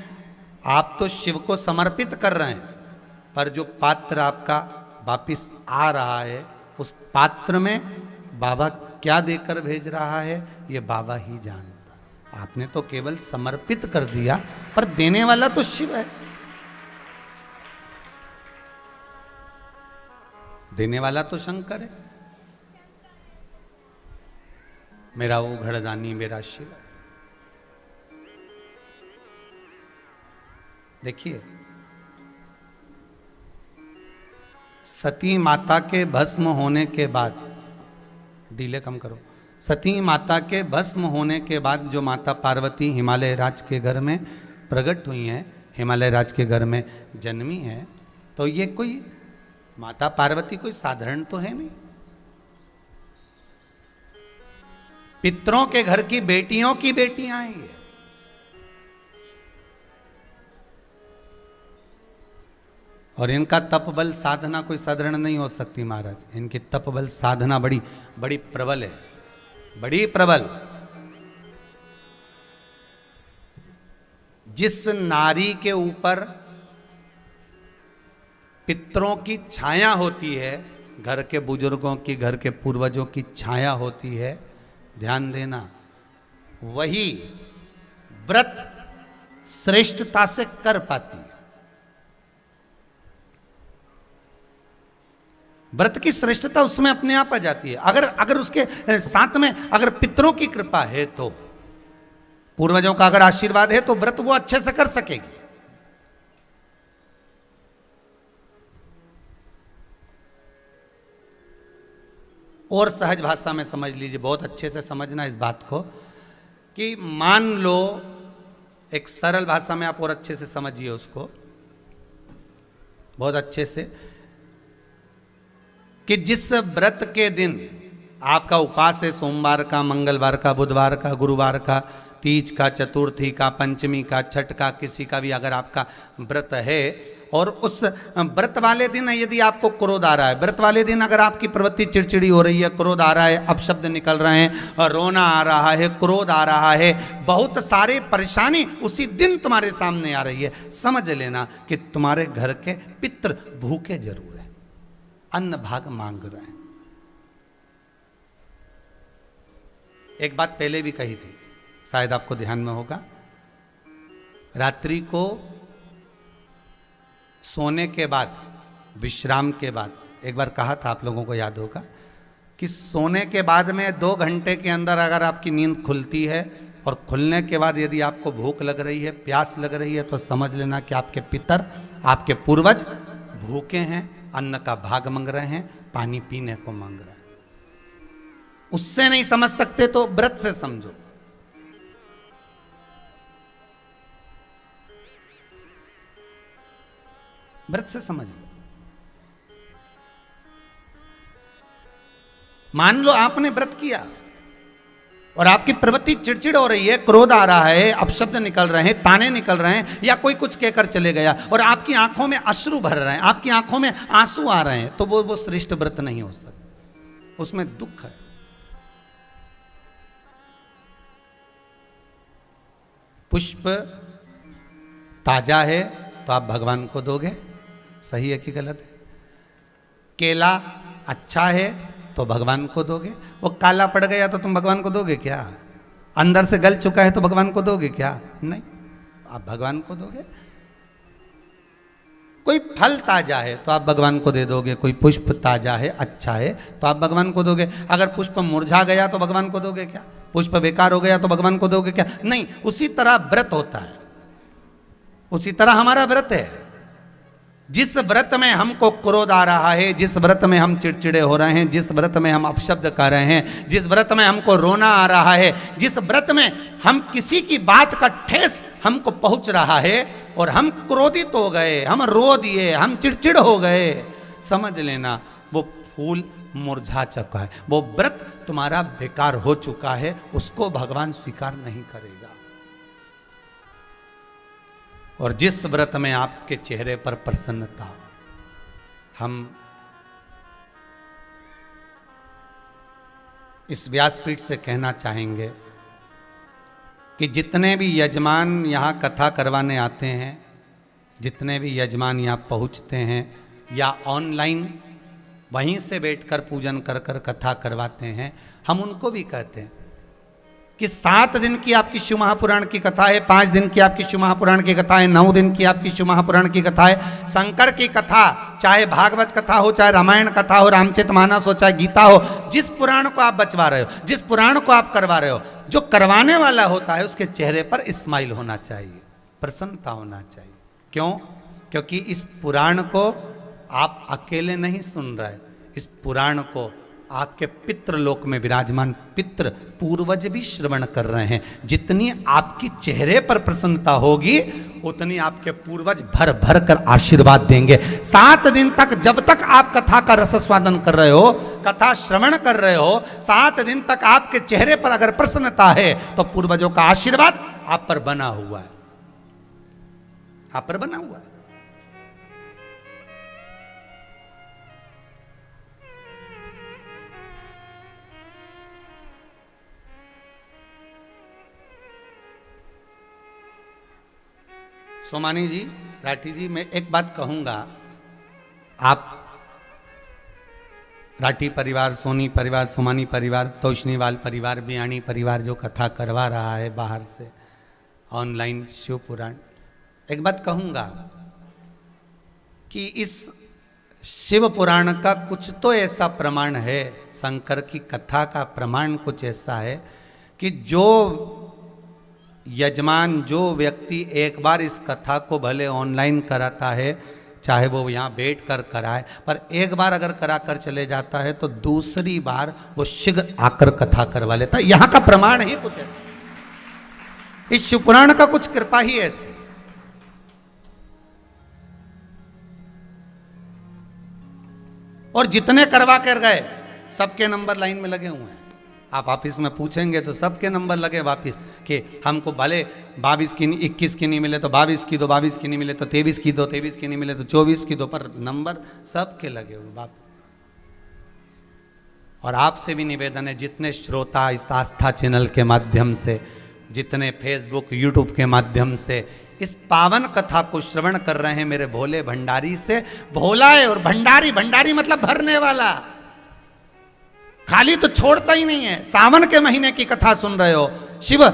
आप तो शिव को समर्पित कर रहे हैं, पर जो पात्र आपका वापिस आ रहा है, उस पात्र में बाबा क्या देकर भेज रहा है ये बाबा ही जानता। आपने तो केवल समर्पित कर दिया, पर देने वाला तो शिव है, देने वाला तो शंकर है। मेरा वो घड़दानी मेरा शिव है। देखिए सती माता के भस्म होने के बाद, डीले कम करो, सती माता के भस्म होने के बाद जो माता पार्वती हिमालय राज के घर में प्रकट हुई हैं, हिमालय राज के घर में जन्मी है, तो ये कोई माता पार्वती कोई साधारण तो है नहीं। पितरों के घर की बेटियों की बेटियां हैं ये। और इनका तप बल साधना कोई साधारण नहीं हो सकती महाराज, इनकी तप बल साधना बड़ी बड़ी प्रबल है, बड़ी प्रबल। जिस नारी के ऊपर पितरों की छाया होती है, घर के बुजुर्गों की, घर के पूर्वजों की छाया होती है, ध्यान देना, वही व्रत श्रेष्ठता से कर पाती है। व्रत की श्रेष्ठता उसमें अपने आप आ जाती है। अगर उसके साथ में अगर पितरों की कृपा है, तो पूर्वजों का अगर आशीर्वाद है, तो व्रत वो अच्छे से कर सकेगी। और सहज भाषा में समझ लीजिए, बहुत अच्छे से समझना इस बात को, कि मान लो, एक सरल भाषा में आप और अच्छे से समझिए उसको, बहुत अच्छे से, कि जिस व्रत के दिन आपका उपास है, सोमवार का, मंगलवार का, बुधवार का, गुरुवार का, तीज का, चतुर्थी का, पंचमी का, छठ का, किसी का भी अगर आपका व्रत है, और उस व्रत वाले दिन यदि आपको क्रोध आ रहा है, व्रत वाले दिन अगर आपकी प्रवृत्ति चिड़चिड़ी हो रही है, क्रोध आ रहा है, अपशब्द निकल रहे हैं, और रोना आ रहा है, क्रोध आ रहा है, बहुत सारे परेशानी उसी दिन तुम्हारे सामने आ रही है, समझ लेना कि तुम्हारे घर के पितृ भूखे जरूर है, अन्न भाग मांग रहे हैं। एक बात पहले भी कही थी, शायद आपको ध्यान में होगा, रात्रि को सोने के बाद, विश्राम के बाद, एक बार कहा था, आप लोगों को याद होगा, कि सोने के बाद में 2 घंटे के अंदर अगर आपकी नींद खुलती है, और खुलने के बाद यदि आपको भूख लग रही है, प्यास लग रही है, तो समझ लेना कि आपके पितर, आपके पूर्वज भूखे हैं, अन्न का भाग मांग रहे हैं, पानी पीने को मांग रहे हैं। उससे नहीं समझ सकते तो व्रत से समझो। व्रत से समझ लो। मान लो आपने व्रत किया और आपकी प्रवृत्ति चिड़चिड़ हो रही है, क्रोध आ रहा है, अपशब्द निकल रहे हैं, ताने निकल रहे हैं, या कोई कुछ कहकर चले गया, और आपकी आंखों में अश्रु भर रहे हैं, आपकी आंखों में आंसू आ रहे हैं, तो वो श्रेष्ठ व्रत नहीं हो सकता, उसमें दुख है। पुष्प ताजा है तो आप भगवान को दोगे, सही है कि गलत है? केला अच्छा है तो भगवान को दोगे, वो काला पड़ गया तो तुम भगवान को दोगे क्या? अंदर से गल चुका है तो भगवान को दोगे क्या? नहीं, आप भगवान को दोगे। कोई फल ताजा है तो आप भगवान को दे दोगे, कोई पुष्प ताजा है, अच्छा है, तो आप भगवान को दोगे। अगर पुष्प मुरझा गया तो भगवान को दोगे क्या? पुष्प बेकार हो गया तो भगवान को दोगे क्या? नहीं। उसी तरह व्रत होता है, उसी तरह हमारा व्रत है। जिस व्रत में हमको क्रोध आ रहा है, जिस व्रत में हम चिड़चिड़े हो रहे हैं, जिस व्रत में हम अपशब्द कर रहे हैं, जिस व्रत में हमको रोना आ रहा है, जिस व्रत में हम किसी की बात का ठेस हमको पहुंच रहा है और हम क्रोधित हो गए, हम रो दिए, हम चिड़चिड़ हो गए, समझ लेना वो फूल मुरझा चुका है, वो व्रत तुम्हारा बेकार हो चुका है, उसको भगवान स्वीकार नहीं करेगा। और जिस व्रत में आपके चेहरे पर प्रसन्नता, हम इस व्यासपीठ से कहना चाहेंगे कि जितने भी यजमान यहाँ कथा करवाने आते हैं, जितने भी यजमान यहाँ पहुँचते हैं या ऑनलाइन वहीं से बैठकर पूजन कर कर कथा करवाते हैं, हम उनको भी कहते हैं कि 7 दिन की आपकी शिव महापुराण की कथा है, 5 दिन की आपकी शिव महापुराण की कथा है, 9 दिन की आपकी शिव महापुराण की कथा है, शंकर की कथा, चाहे भागवत कथा हो, चाहे रामायण कथा हो, रामचरितमानस हो, चाहे गीता हो, जिस पुराण को आप बचवा रहे हो, जिस पुराण को आप करवा रहे हो, जो करवाने वाला होता है उसके चेहरे पर स्माइल होना चाहिए, प्रसन्नता होना चाहिए। क्यों? क्योंकि इस पुराण को आप अकेले नहीं सुन रहे, इस पुराण को आपके पितृलोक में विराजमान पितृ पूर्वज भी श्रवण कर रहे हैं। जितनी आपकी चेहरे पर प्रसन्नता होगी उतनी आपके पूर्वज भर भर कर आशीर्वाद देंगे। 7 दिन तक, जब तक आप कथा का रसस्वादन कर रहे हो, कथा श्रवण कर रहे हो, 7 दिन तक आपके चेहरे पर अगर प्रसन्नता है तो पूर्वजों का आशीर्वाद आप पर बना हुआ है, आप पर बना हुआ है। सोमानी जी, राठी जी, मैं एक बात कहूंगा, आप राठी परिवार, सोनी परिवार, सोमानी परिवार, तोशनीवाल परिवार, बियाणी परिवार जो कथा करवा रहा है बाहर से ऑनलाइन शिव पुराण, एक बात कहूंगा कि इस शिव पुराण का कुछ तो ऐसा प्रमाण है, शंकर की कथा का प्रमाण कुछ ऐसा है कि जो यजमान, जो व्यक्ति एक बार इस कथा को भले ऑनलाइन कराता है, चाहे वो यहाँ बैठ कर कराए, पर एक बार अगर करा कर चले जाता is तो दूसरी बार वो शीघ्र आकर कथा करवा लेता है। यहाँ का प्रमाण ही कुछ ऐसा, इस शिवपुराण का कुछ कृपा ही ऐसी। और जितने करवा कर गए सबके नंबर लाइन में लगे हुए हैं। आप ऑफिस में पूछेंगे तो सबके नंबर लगे वापिस कि हमको भले 22 की 21 की नहीं मिले तो 22 की दो, 22 की नहीं मिले तो 23 की दो, 23 की नहीं मिले तो 24 की दो, पर नंबर सबके लगे हुए बाप। और आपसे भी निवेदन है, जितने श्रोता इस आस्था चैनल के माध्यम से, जितने फेसबुक यूट्यूब के माध्यम से इस पावन कथा को श्रवण कर रहे हैं, मेरे भोले भंडारी से, भोला है और भंडारी, भंडारी मतलब भरने वाला, खाली तो छोड़ता ही नहीं है। सावन के महीने की कथा सुन रहे हो, शिव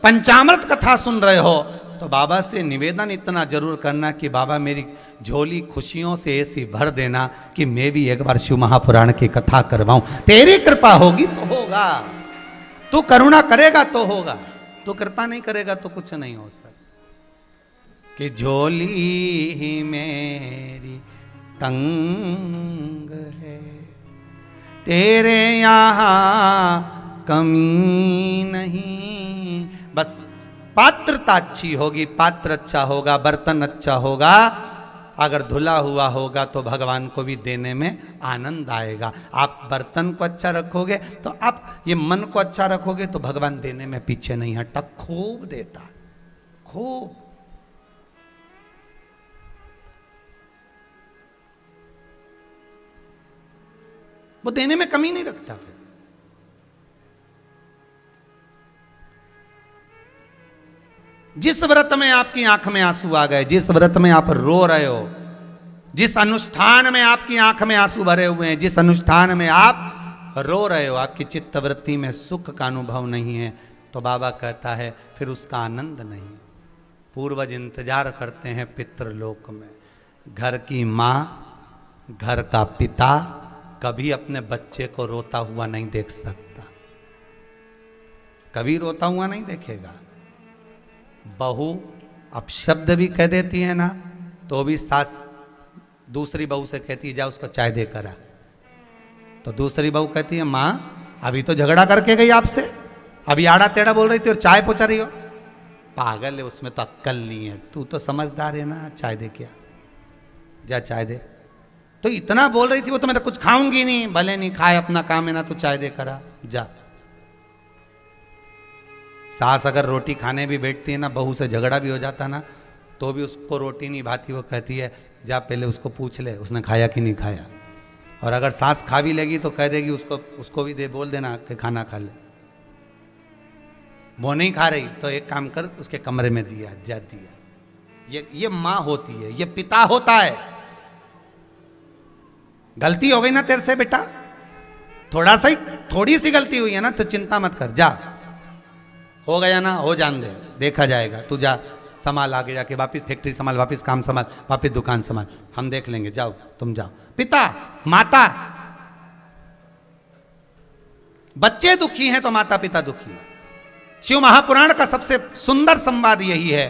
पंचामृत कथा सुन रहे हो, तो बाबा से निवेदन इतना जरूर करना कि बाबा मेरी झोली खुशियों से ऐसी भर देना कि मैं भी एक बार शिव महापुराण की कथा करवाऊं। तेरी कृपा होगी तो होगा, तू करुणा करेगा तो होगा, तू कृपा नहीं करेगा तो कुछ नहीं हो सकता। कि झोली ही मेरी तंग है, तेरे यहाँ कमी नहीं। बस पात्रता अच्छी होगी, पात्र अच्छा होगा, बर्तन अच्छा होगा, अगर धुला हुआ होगा तो भगवान को भी देने में आनंद आएगा। आप बर्तन को अच्छा रखोगे तो आप ये मन को अच्छा रखोगे तो भगवान देने में पीछे नहीं हटता, खूब देता, खूब। वो देने में कमी नहीं रखता। फिर जिस व्रत में आपकी आंख में आंसू आ गए, जिस व्रत में आप रो रहे हो, जिस अनुष्ठान में आपकी आंख में आंसू भरे हुए हैं, जिस अनुष्ठान में आप रो रहे हो, आपकी चित्तवृत्ति में सुख का अनुभव नहीं है, तो बाबा कहता है फिर उसका आनंद नहीं। पूर्वज इंतजार करते हैं पितृलोक में। घर की माँ, घर का पिता कभी अपने बच्चे को रोता हुआ नहीं देख सकता, कभी रोता हुआ नहीं देखेगा। बहू अपशब्द भी कह देती है ना, तो भी सास दूसरी बहू से कहती है जा उसको चाय दे कर आ, तो दूसरी बहू कहती है माँ अभी तो झगड़ा करके गई आपसे, अभी आड़ा टेढ़ा बोल रही थी और चाय पहुंचा रही हो। पागल है, उसमें तो अक्कल नहीं है, तू तो समझदार है ना, चाय दे क्या, जा चाय दे। तो इतना बोल रही थी वो, तो मैं तो कुछ खाऊंगी नहीं, भले नहीं खाए, अपना काम है ना, तू चाय दे करा जा। सास अगर रोटी खाने भी बैठती है ना, बहू से झगड़ा भी हो जाता ना, तो भी उसको रोटी नहीं भाती, वो कहती है जा पहले उसको पूछ ले उसने खाया कि नहीं खाया। और अगर सास खा भी लेगी तो कह देगी उसको भी दे, बोल देना कि खाना खा ले। वो नहीं खा रही तो एक काम कर, उसके कमरे में दिया, जा दिया। ये माँ होती है, ये पिता होता है। गलती हो गई ना तेरे से बेटा, थोड़ी सी गलती हुई है ना, तो चिंता मत कर, जा, हो गया ना, हो जान दे, देखा जाएगा, तू जा संभाल, आगे जाके वापिस फैक्ट्री संभाल, वापिस काम संभाल, वापिस दुकान संभाल, हम देख लेंगे, जाओ तुम जाओ। पिता माता, बच्चे दुखी हैं तो माता पिता दुखी हैं। शिव महापुराण का सबसे सुंदर संवाद यही है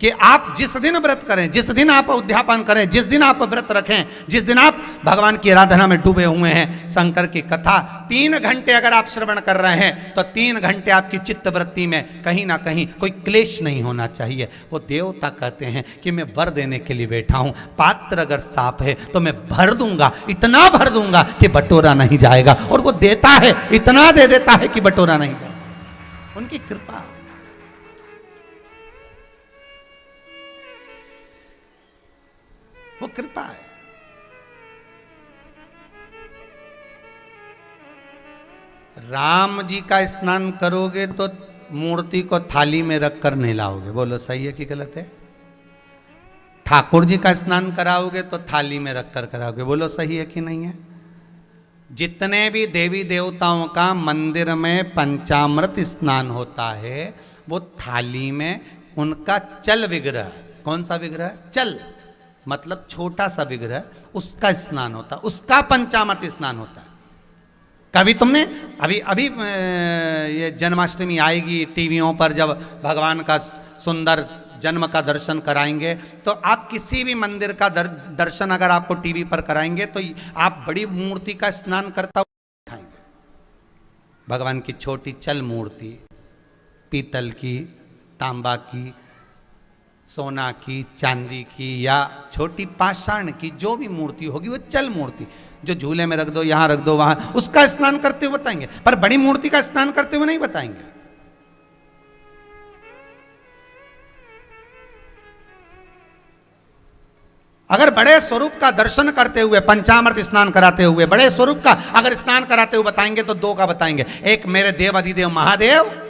कि आप जिस दिन व्रत करें, जिस दिन आप उद्यापन करें, जिस दिन आप व्रत रखें, जिस दिन आप भगवान की आराधना में डूबे हुए हैं, शंकर की कथा 3 घंटे अगर आप श्रवण कर रहे हैं तो 3 घंटे आपकी चित्तवृत्ति में कहीं ना कहीं कोई क्लेश नहीं होना चाहिए। वो देवता कहते हैं कि मैं वर देने के लिए बैठा हूं, पात्र अगर साफ है तो मैं भर दूंगा, इतना भर दूंगा कि बटोरा नहीं जाएगा। और वो देता है, इतना दे देता है कि बटोरा नहीं जाएगा। उनकी कृपा। वो कृपा है। राम जी का स्नान करोगे तो मूर्ति को थाली में रखकर नहलाओगे, बोलो सही है कि गलत है? ठाकुर जी का स्नान कराओगे तो थाली में रखकर कराओगे, बोलो सही है कि नहीं है? जितने भी देवी देवताओं का मंदिर में पंचामृत स्नान होता है वो थाली में उनका चल विग्रह, कौन सा विग्रह? चल मतलब छोटा सा विग्रह, उसका स्नान होता है, उसका पंचामृत स्नान होता है। कभी तुमने अभी अभी ये जन्माष्टमी आएगी टीवियों पर, जब भगवान का सुंदर जन्म का दर्शन कराएंगे तो आप किसी भी मंदिर का दर्शन अगर आपको टीवी पर कराएंगे तो आप बड़ी मूर्ति का स्नान करता हुआ दिखाएंगे। भगवान की छोटी चल मूर्ति, पीतल की, तांबा की, सोना की, चांदी की या छोटी पाषाण की, जो भी मूर्ति होगी वो चल मूर्ति, जो झूले में रख दो, यहां रख दो, वहां, उसका स्नान करते हुए बताएंगे, पर बड़ी मूर्ति का स्नान करते हुए नहीं बताएंगे। अगर बड़े स्वरूप का दर्शन करते हुए, पंचामृत स्नान कराते हुए, बड़े स्वरूप का अगर स्नान कराते हुए बताएंगे तो 2 का बताएंगे, एक मेरे देव अधिदेव महादेव,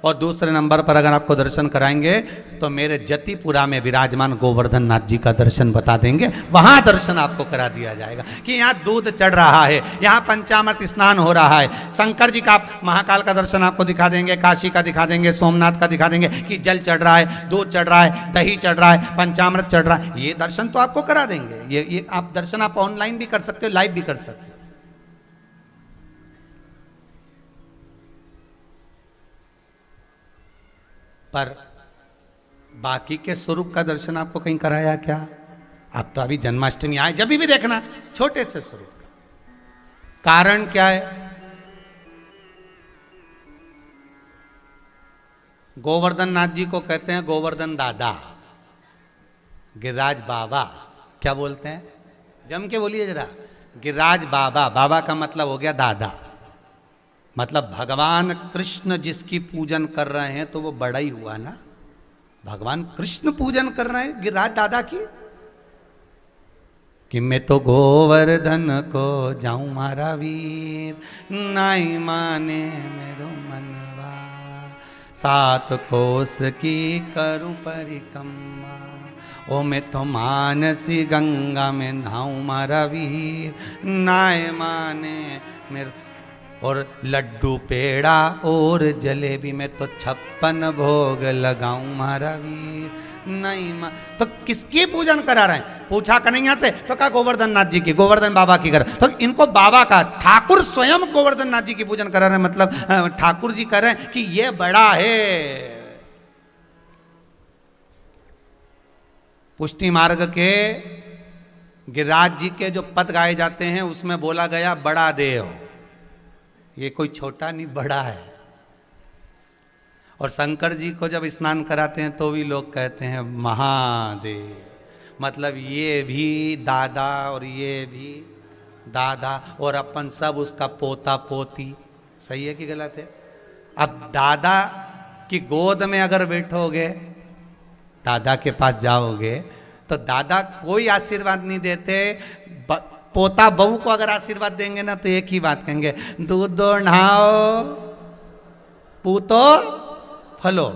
और दूसरे नंबर पर अगर आपको दर्शन कराएंगे तो मेरे जतिपुरा में विराजमान गोवर्धन नाथ जी का दर्शन बता देंगे। वहां दर्शन आपको करा दिया जाएगा कि यहाँ दूध चढ़ रहा है, यहाँ पंचामृत स्नान हो रहा है। शंकर जी का, महाकाल का दर्शन आपको दिखा देंगे, काशी का दिखा देंगे, सोमनाथ का दिखा देंगे कि जल चढ़ रहा है, दूध चढ़ रहा है, दही चढ़ रहा है, पंचामृत चढ़ रहा है। ये दर्शन तो आपको करा देंगे। ये आप दर्शन आप ऑनलाइन भी कर सकते हो, लाइव भी कर सकते हो। पर बाकी के स्वरूप का दर्शन आपको कहीं कराया क्या? आप तो अभी जन्माष्टमी आए, जब भी देखना छोटे से स्वरूप का। कारण क्या है? गोवर्धन नाथ जी को कहते हैं गोवर्धन दादा, गिरिराज बाबा। क्या बोलते हैं? जम के बोलिए जरा। गिरिराज बाबा, बाबा का मतलब हो गया दादा, मतलब भगवान कृष्ण जिसकी पूजन कर रहे हैं तो वो बड़ा ही हुआ ना। भगवान कृष्ण पूजन कर रहे हैं गिरिराज दादा की, कि मैं तो गोवर्धन को जाऊं मारा वीर, नाई माने मेरो मनवा, 7 कोस की करूं परिक्रमा, ओ मैं तो मानसी गंगा में नहाऊं मारा वीर, नाय माने मेरे, और लड्डू पेड़ा और जलेबी में तो 56 भोग लगाऊं मारा वीर, नहीं मां। तो किसकी पूजन करा रहे हैं? पूछा कन्हैया से तो कहा गोवर्धन नाथ जी की, गोवर्धन बाबा की कर। तो इनको बाबा का, ठाकुर स्वयं गोवर्धन नाथ जी की पूजन करा रहे हैं, मतलब ठाकुर जी कह रहे हैं कि ये बड़ा है। पुष्टि मार्ग के गिरिराज जी के जो पद गाए जाते हैं उसमें बोला गया बड़ा देव, ये कोई छोटा नहीं बड़ा है। और शंकर जी को जब स्नान कराते हैं तो भी लोग कहते हैं महादेव, मतलब ये भी दादा और ये भी दादा, और अपन सब उसका पोता पोती। सही है कि गलत है? अब दादा की गोद में अगर बैठोगे, दादा के पास जाओगे तो दादा कोई आशीर्वाद नहीं देते, पोता बहू को अगर आशीर्वाद देंगे ना तो एक ही बात कहेंगे, दूध दो नहाओ पूतो फलो।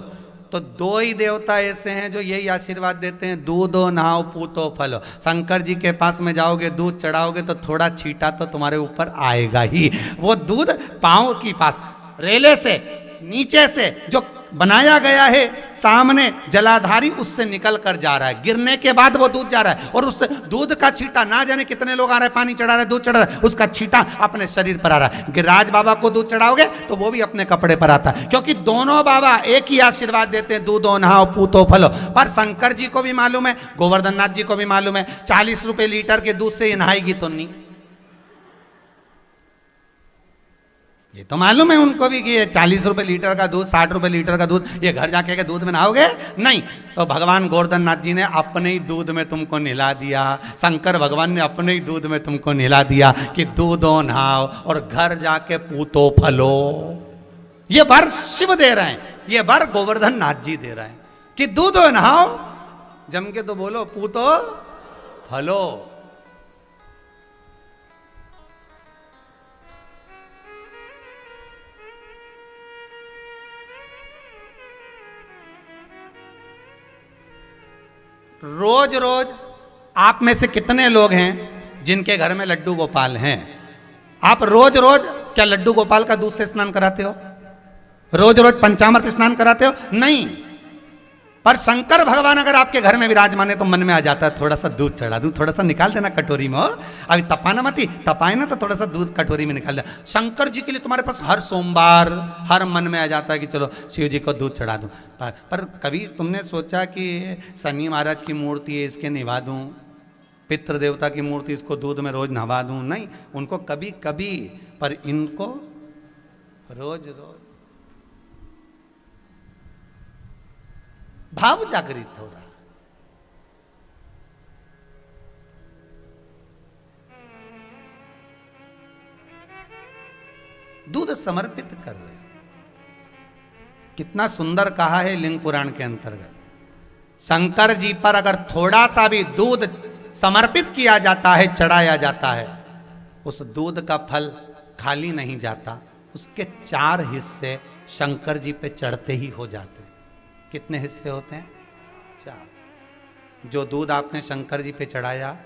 तो 2 ही देवता ऐसे हैं जो यही आशीर्वाद देते हैं, दूध दो नहाओ पूतो फलो। शंकर जी के पास में जाओगे, दूध चढ़ाओगे तो थोड़ा छींटा तो तुम्हारे ऊपर आएगा ही। वो दूध पांव की पास रेले से नीचे से जो बनाया गया है सामने जलाधारी उससे निकल कर जा रहा है, गिरने के बाद वो दूध जा रहा है और उस दूध का छींटा, ना जाने कितने लोग आ रहे हैं, पानी चढ़ा रहे हैं, दूध चढ़ा रहा है, उसका छींटा अपने शरीर पर आ रहा है। गिरिराज बाबा को दूध चढ़ाओगे तो वो भी अपने कपड़े पर आता है, क्योंकि दोनों बाबा एक ही आशीर्वाद देते हैं, दूधो नहाओ पूतो फलो। पर शंकर जी को भी मालूम है, गोवर्धन नाथ जी को भी मालूम है, 40 रुपए लीटर के दूध से ये नहाएगी तो नहीं, ये तो मालूम है उनको भी कि ये 40 रुपए लीटर का दूध, 60 रुपए लीटर का दूध, ये घर जाके के दूध में नहाओगे नहीं। तो भगवान गोवर्धन नाथ जी ने अपने ही दूध में तुमको नहला दिया, शंकर भगवान ने अपने ही दूध में तुमको नहला दिया कि दूधो नहाओ और घर जाके पूतो फलो। ये वर शिव दे रहे हैं, ये वर गोवर्धन नाथ जी दे रहे हैं कि दूधो नहाओ, जम के तो बोलो पूतो फलो। रोज रोज आप में से कितने लोग हैं जिनके घर में लड्डू गोपाल हैं? आप रोज रोज क्या लड्डू गोपाल का दूध से स्नान कराते हो? रोज रोज पंचामृत स्नान कराते हो? नहीं। पर शंकर भगवान अगर आपके घर में विराजमान है तो मन में आ जाता है थोड़ा सा दूध चढ़ा दूं, थोड़ा सा निकाल देना कटोरी में, अभी तपाना मत ही, तपाए ना तो थोड़ा सा दूध कटोरी में निकाल देना। शंकर जी के लिए तुम्हारे पास हर सोमवार हर मन में आ जाता है कि चलो शिव जी को दूध चढ़ा दूं। पर कभी तुमने सोचा कि शनि महाराज की मूर्ति है इसके निभा दूं, पितृ देवता की मूर्ति इसको दूध में रोज नहवा दूं? नहीं, उनको कभी कभी, पर इनको रोज रोज। भाव जागृत हो रहा, दूध समर्पित कर रहे। कितना सुंदर कहा है लिंग पुराण के अंतर्गत, शंकर जी पर अगर थोड़ा सा भी दूध समर्पित किया जाता है, चढ़ाया जाता है, उस दूध का फल खाली नहीं जाता, उसके 4 हिस्से शंकर जी पे चढ़ते ही हो जाते हैं। कितने हिस्से होते हैं? 4। जो दूध आपने शंकर जी पे चढ़ाया,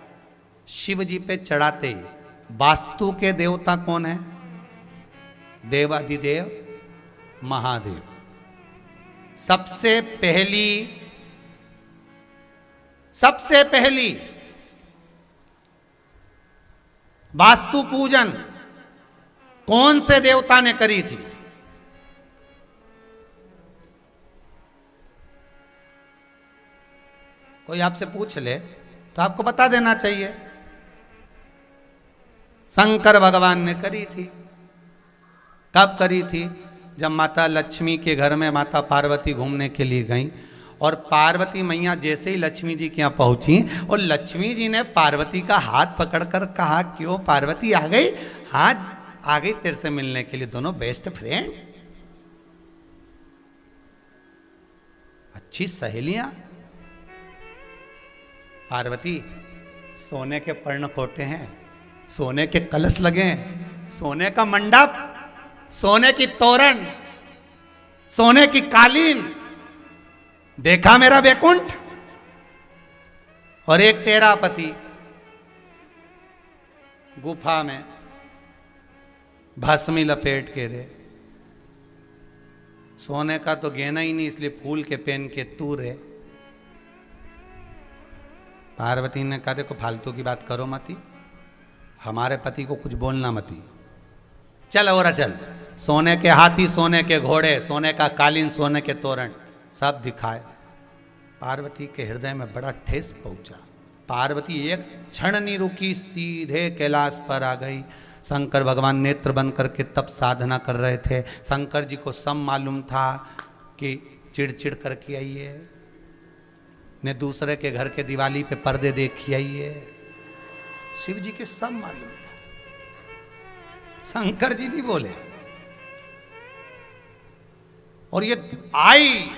शिव जी पे चढ़ाते ही वास्तु के देवता कौन है? देवाधिदेव महादेव। सबसे पहली वास्तु पूजन कौन से देवता ने करी थी? कोई आपसे पूछ ले तो आपको बता देना चाहिए। शंकर भगवान ने करी थी। कब करी थी? जब माता लक्ष्मी के घर में माता पार्वती घूमने के लिए गई और पार्वती मैया जैसे ही लक्ष्मी जी के यहाँ पहुंची और लक्ष्मी जी ने पार्वती का हाथ पकड़कर कहा, क्यों पार्वती आ गई? हाँ आ गई तेरे से मिलने के लिए, दोनों बेस्ट फ्रेंड, अच्छी सहेलियां। पार्वती, सोने के पर्ण खोटे हैं, सोने के कलश लगे हैं, सोने का मंडप, सोने की तोरण, सोने की कालीन, देखा मेरा वैकुंठ? और एक तेरा पति गुफा में भस्मी लपेट के रे, सोने का तो गहना ही नहीं, इसलिए फूल के पहन के तू रे। पार्वती ने कहा देखो फालतू की बात करो मती, हमारे पति को कुछ बोलना मती, चल और चल। सोने के हाथी, सोने के घोड़े, सोने का कालीन, सोने के तोरण सब दिखाए। पार्वती के हृदय में बड़ा ठेस पहुंचा। पार्वती एक क्षण नहीं रुकी, सीधे कैलाश पर आ गई। शंकर भगवान नेत्र बंद करके तब साधना कर रहे थे। शंकर जी को सब मालूम था कि चिड़चिड़ करके आई है, ने दूसरे के घर के दिवाली पे पर्दे देखी आई है। शिव जी के सब मालूम था, शंकर जी नहीं बोले। और ये आई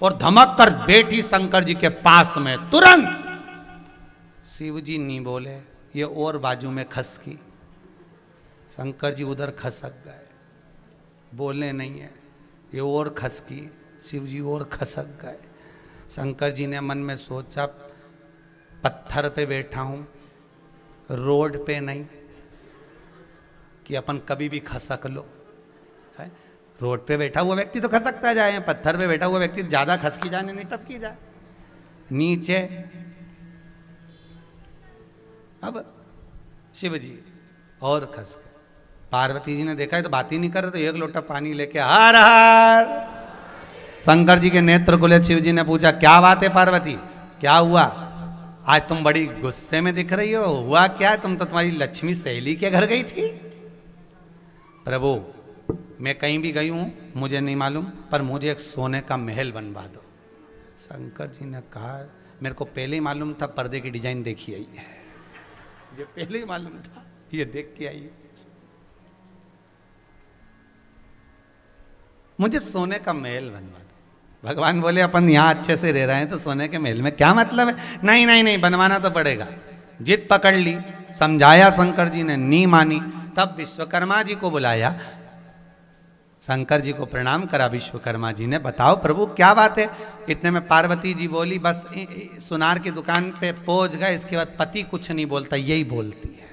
और धमक कर बैठी शंकर जी के पास में तुरंत। शिव जी नहीं बोले, ये और बाजू में खस की। शंकर जी उधर खसक गए, बोले नहीं है, ये और खस की। शिव जी और खसक गए। शंकर जी ने मन में सोचा पत्थर पे बैठा हूं, रोड पे नहीं कि अपन कभी भी खसक लो है। रोड पे बैठा हुआ व्यक्ति तो खसकता जाए, पत्थर पे बैठा हुआ व्यक्ति ज्यादा खसकी जाए नहीं टपकी जाए नीचे। अब शिव जी और खस गए। पार्वती जी ने देखा है तो बात ही नहीं कर रहे, तो एक लोटा पानी लेके हर हर शंकर जी के नेत्र खुले। शिव जी ने पूछा क्या बात है पार्वती, क्या हुआ? आज तुम बड़ी गुस्से में दिख रही हो, हुआ क्या? तुम तो तुम्हारी लक्ष्मी सहेली के घर गई थी। प्रभु मैं कहीं भी गई हूं मुझे नहीं मालूम, पर मुझे एक सोने का महल बनवा दो। शंकर जी ने कहा मेरे को पहले ही मालूम था, पर्दे की डिजाइन देखी आई है, ये पहले ही मालूम था, ये देख के आई है। मुझे सोने का महल बनवा दो। भगवान बोले अपन यहां अच्छे से रह रहे हैं तो सोने के महल में क्या मतलब है? नहीं नहीं नहीं, बनवाना तो पड़ेगा। जिद पकड़ ली, समझाया शंकर जी ने, नहीं मानी। तब विश्वकर्मा जी को बुलाया, शंकर जी को प्रणाम करा। विश्वकर्मा जी ने बताओ प्रभु क्या बात है? इतने में पार्वती जी बोली बस सुनार की दुकान पे पहुंच गए, इसके बाद पति कुछ नहीं बोलता, यही बोलती है।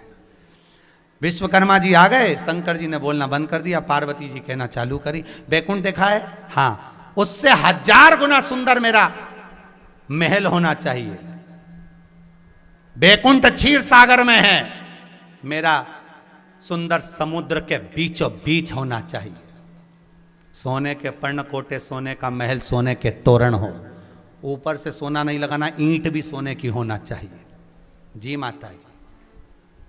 विश्वकर्मा जी आ गए, शंकर जी ने बोलना बंद कर दिया, पार्वती जी कहना चालू करी। बैकुंठ देखा है? हाँ, उससे 1000 गुना सुंदर मेरा महल होना चाहिए। बैकुंठ क्षीर सागर में है, मेरा सुंदर समुद्र के बीचों बीच होना चाहिए। सोने के पर्णकोटे, सोने का महल, सोने के तोरण हो, ऊपर से सोना नहीं लगाना, ईंट भी सोने की होना चाहिए। जी माता जी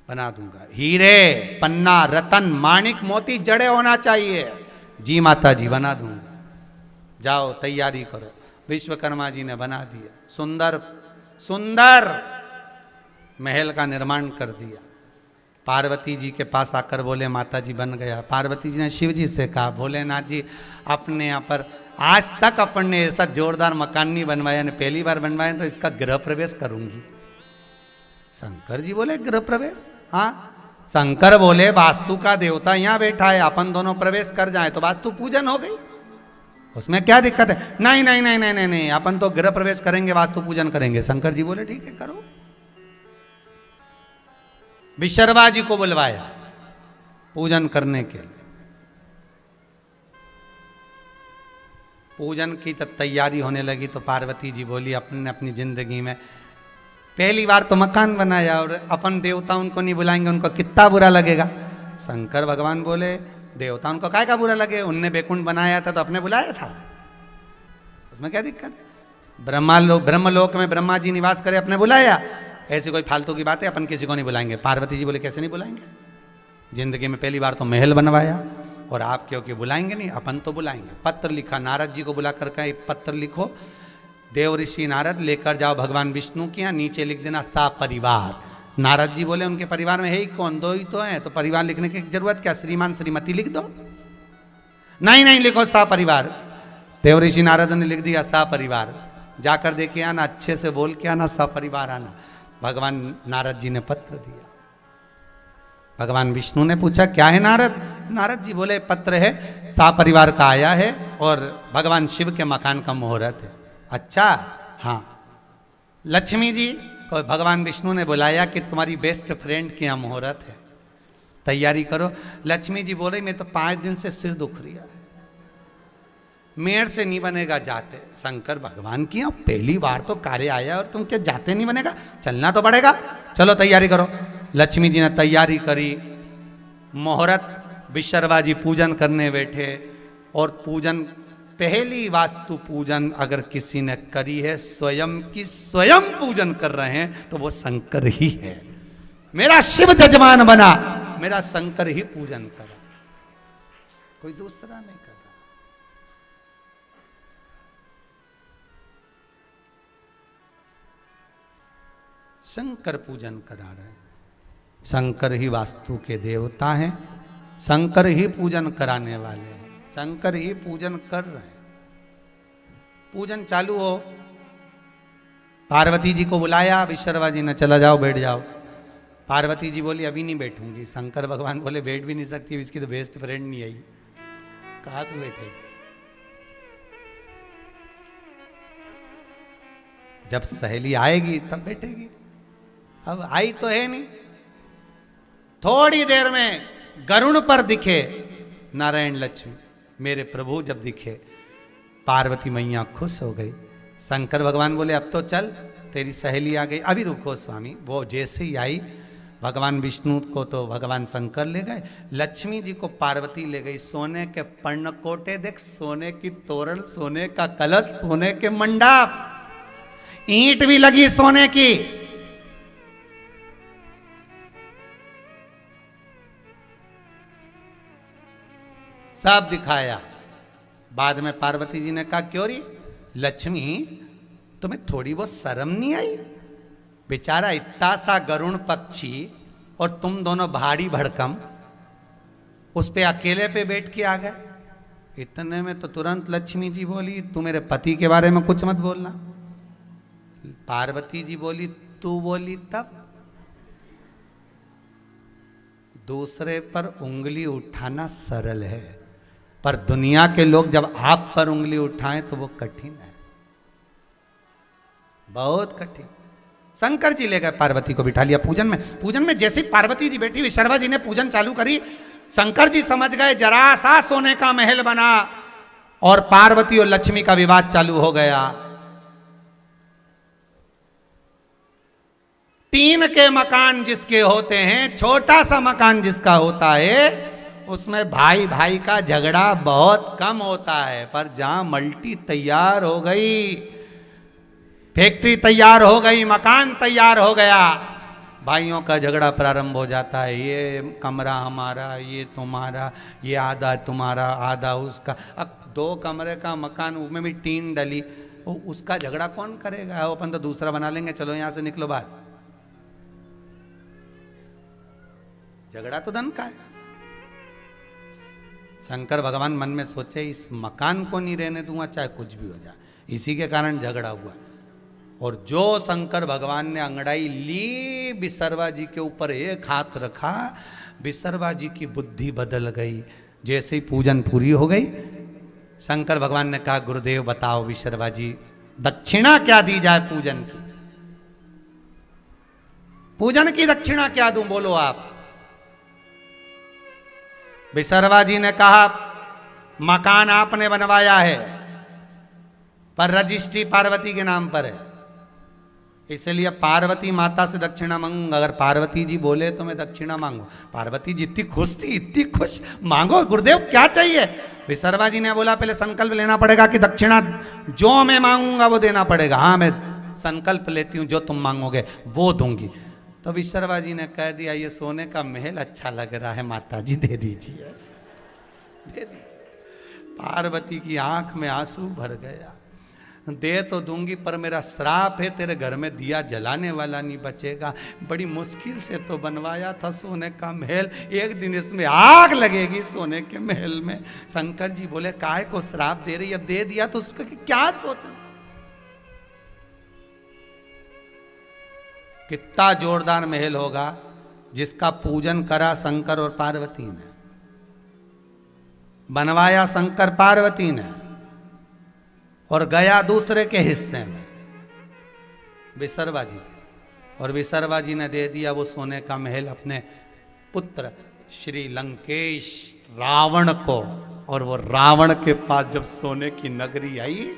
बना दूंगा। हीरे पन्ना रतन माणिक मोती जड़े होना चाहिए। जी माता जी बना दूंगा, जाओ तैयारी करो। विश्वकर्मा जी ने बना दिया, सुंदर सुंदर महल का निर्माण कर दिया। पार्वती जी के पास आकर बोले माता जी बन गया। पार्वती जी ने शिव जी से कहा भोलेनाथ जी अपने यहाँ पर आज तक अपन ने ऐसा जोरदार मकान नहीं बनवाया, ने पहली बार बनवाया, तो इसका गृह प्रवेश करूंगी। शंकर जी बोले गृह प्रवेश? हाँ। शंकर बोले वास्तु का देवता यहाँ बैठा है, अपन दोनों प्रवेश कर जाए तो वास्तु पूजन हो गई, उसमें क्या दिक्कत है? नहीं नहीं नहीं नहीं नहीं नहीं, अपन तो गृह प्रवेश करेंगे, वास्तु पूजन करेंगे। शंकर जी बोले ठीक है करो। विशर्वा जी को बुलवाया पूजन करने के लिए। पूजन की तब तैयारी होने लगी तो पार्वती जी बोली अपने अपनी जिंदगी में पहली बार तो मकान बनाया और अपन देवता उनको नहीं बुलाएंगे, उनको कितना बुरा लगेगा। शंकर भगवान बोले देवता उनको काय का बुरा लगे, उनने बैकुंठ बनाया था तो अपने बुलाया था, उसमें क्या दिक्कत है? ब्रह्मलोक में ब्रह्मा जी निवास करे, अपने बुलाया, ऐसी कोई फालतू की बात है, अपन किसी को नहीं बुलाएंगे। पार्वती जी बोले कैसे नहीं बुलाएंगे, जिंदगी में पहली बार तो महल बनवाया और आप क्योंकि बुलाएंगे नहीं, अपन तो बुलाएंगे। पत्र लिखा, नारद जी को बुला कर कहा पत्र लिखो, देव ऋषि नारद लेकर जाओ भगवान विष्णु के यहाँ, नीचे लिख देना सा परिवार। नारद जी बोले उनके परिवार में है ही कौन, दो ही तो है, तो परिवार लिखने की जरूरत क्या, श्रीमान श्रीमती लिख दो। नहीं नहीं लिखो सा परिवार। देव ऋषि नारद ने लिख दिया सा परिवार। जाकर देखे आना, अच्छे से बोल के आना, सा परिवार आना। भगवान नारद जी ने पत्र दिया। भगवान विष्णु ने पूछा क्या है नारद? नारद जी बोले पत्र है, सा परिवार का आया है और भगवान शिव के मकान का मुहूर्त है। अच्छा हाँ। लक्ष्मी जी को भगवान विष्णु ने बुलाया कि तुम्हारी बेस्ट फ्रेंड के यहाँ मुहूर्त है, तैयारी करो। लक्ष्मी जी बोले मैं तो 5 दिन से सिर दुख रहा है, मेड़ से नहीं बनेगा जाते। शंकर भगवान की यहाँ पहली बार तो कार्य आया और तुम क्या जाते नहीं बनेगा, चलना तो पड़ेगा, चलो तैयारी करो। लक्ष्मी जी ने तैयारी करी, मुहूर्त, विशर्वा जी पूजन करने बैठे और पूजन, पहली वास्तु पूजन अगर किसी ने करी है, स्वयं की स्वयं पूजन कर रहे हैं तो वो शंकर ही है। मेरा शिव जजमान बना, मेरा शंकर ही पूजन करा, कोई दूसरा नहीं कर रहा। शंकर पूजन करा रहे हैं, शंकर ही वास्तु के देवता हैं, शंकर ही पूजन कराने वाले हैं, शंकर ही पूजन कर रहे हैं। पूजन चालू हो, पार्वती जी को बुलाया, विशर्वा जी ने चला जाओ बैठ जाओ। पार्वती जी बोली अभी नहीं बैठूंगी। शंकर भगवान बोले बैठ भी नहीं सकती, इसकी तो बेस्ट फ्रेंड नहीं आई, कहां से बैठे? जब सहेली आएगी तब बैठेगी, अब आई तो है नहीं। थोड़ी देर में गरुड़ पर दिखे नारायण लक्ष्मी, मेरे प्रभु जब दिखे, पार्वती मैया खुश हो गई। शंकर भगवान बोले अब तो चल, तेरी सहेली आ गई। अभी रुको स्वामी। वो जैसे ही आई, भगवान विष्णु को तो भगवान शंकर ले गए, लक्ष्मी जी को पार्वती ले गई। सोने के पर्णकोटे देख, सोने की तोरण, सोने का कलश, सोने के मंडप, ईंट भी लगी सोने की। सब दिखाया। बाद में पार्वती जी ने कहा क्यों री लक्ष्मी, तुम्हें थोड़ी बहुत शर्म नहीं आई? बेचारा इतना सा गरुण पक्षी और तुम दोनों भारी भड़कम, उस पे अकेले पे बैठ के आ गए। इतने में तो तुरंत लक्ष्मी जी बोली तू मेरे पति के बारे में कुछ मत बोलना। पार्वती जी बोली तू बोली तब? दूसरे पर उंगली उठाना सरल है, पर दुनिया के लोग जब आप पर उंगली उठाएं तो वो कठिन है, बहुत कठिन। शंकर जी ले गए, पार्वती को बिठा लिया पूजन में। पूजन में जैसे पार्वती जी बैठी, विश्वकर्मा जी ने पूजन चालू करी। शंकर जी समझ गए जरा सा सोने का महल बना और पार्वती और लक्ष्मी का विवाद चालू हो गया। टीन के मकान जिसके होते हैं, छोटा सा मकान जिसका होता है, उसमें भाई भाई का झगड़ा बहुत कम होता है। पर जहां मल्टी तैयार हो गई, फैक्ट्री तैयार हो गई, मकान तैयार हो गया, भाइयों का झगड़ा प्रारंभ हो जाता है। ये कमरा हमारा, ये तुम्हारा, ये आधा तुम्हारा आधा उसका। अब 2 कमरे का मकान, उसमें भी टीन डली, उसका झगड़ा कौन करेगा? वो अपन तो दूसरा बना लेंगे, चलो यहां से निकलो बाहर। झगड़ा तो धन का है। शंकर भगवान मन में सोचे इस मकान को नहीं रहने दूंगा चाहे कुछ भी हो जाए। इसी के कारण झगड़ा हुआ। और जो शंकर भगवान ने अंगड़ाई ली, विश्वकर्मा जी के ऊपर एक हाथ रखा, विश्वकर्मा जी की बुद्धि बदल गई। जैसे ही पूजन पूरी हो गई, शंकर भगवान ने कहा गुरुदेव बताओ विश्वकर्मा जी दक्षिणा क्या दी जाए पूजन की? पूजन की दक्षिणा क्या दूं, बोलो आप। विश्वकर्मा जी ने कहा मकान आपने बनवाया है पर रजिस्ट्री पार्वती के नाम पर है, इसलिए पार्वती माता से दक्षिणा मांगूंगा। अगर पार्वती जी बोले तो मैं दक्षिणा मांगू। पार्वती जी इतनी खुश थी, इतनी खुश, मांगो गुरुदेव क्या चाहिए। विश्वकर्मा जी ने बोला पहले संकल्प लेना पड़ेगा कि दक्षिणा जो मैं मांगूंगा वो देना पड़ेगा। हाँ मैं संकल्प लेती हूँ, जो तुम मांगोगे वो दूंगी। तो विश्वकर्मा जी ने कह दिया ये सोने का महल अच्छा लग रहा है, माता जी दे दीजिए, दे दीजिए। पार्वती की आंख में आंसू भर गया। दे तो दूंगी पर मेरा श्राप है, तेरे घर में दिया जलाने वाला नहीं बचेगा। बड़ी मुश्किल से तो बनवाया था सोने का महल, एक दिन इसमें आग लगेगी सोने के महल में। शंकर जी बोले काय को श्राप दे रही, अब दे दिया तो उसका क्या सोचना। कितना जोरदार महल होगा जिसका पूजन करा शंकर और पार्वती ने, बनवाया शंकर पार्वती ने, और गया दूसरे के हिस्से में विश्वकर्मा जी के। और विश्वकर्मा जी ने दे दिया वो सोने का महल अपने पुत्र श्री लंकेश रावण को। और वो रावण के पास जब सोने की नगरी आई,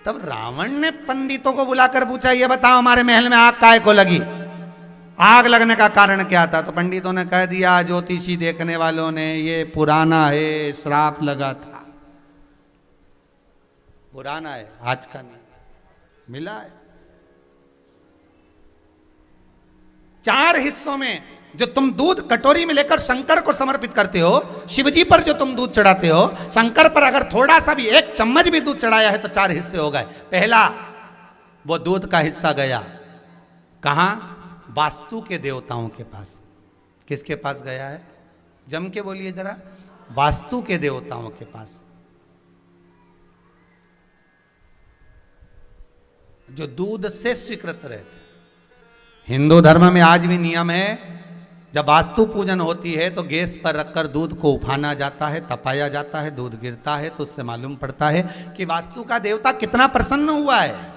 तब रावण ने पंडितों को बुलाकर पूछा ये बताओ हमारे महल में आग काहे को लगी, आग लगने का कारण क्या था? तो पंडितों ने कह दिया ज्योतिषी देखने वालों ने, ये पुराना है, श्राप लगा था। पुराना है, आज का नहीं, मिला है। 4 हिस्सों में जो तुम दूध कटोरी में लेकर शंकर को समर्पित करते हो, शिवजी पर जो तुम दूध चढ़ाते हो, शंकर पर अगर थोड़ा सा भी 1 चम्मच भी दूध चढ़ाया है तो 4 हिस्से हो गए। पहला वो दूध का हिस्सा गया कहां? वास्तु के देवताओं के पास। किसके पास गया है? जम के बोलिए जरा। वास्तु के देवताओं के पास, जो दूध से स्वीकृत रहते। हिंदू धर्म में आज भी नियम है, जब वास्तु पूजन होती है तो गैस पर रखकर दूध को उफाना जाता है, तपाया जाता है, दूध गिरता है तो उससे मालूम पड़ता है कि वास्तु का देवता कितना प्रसन्न हुआ है।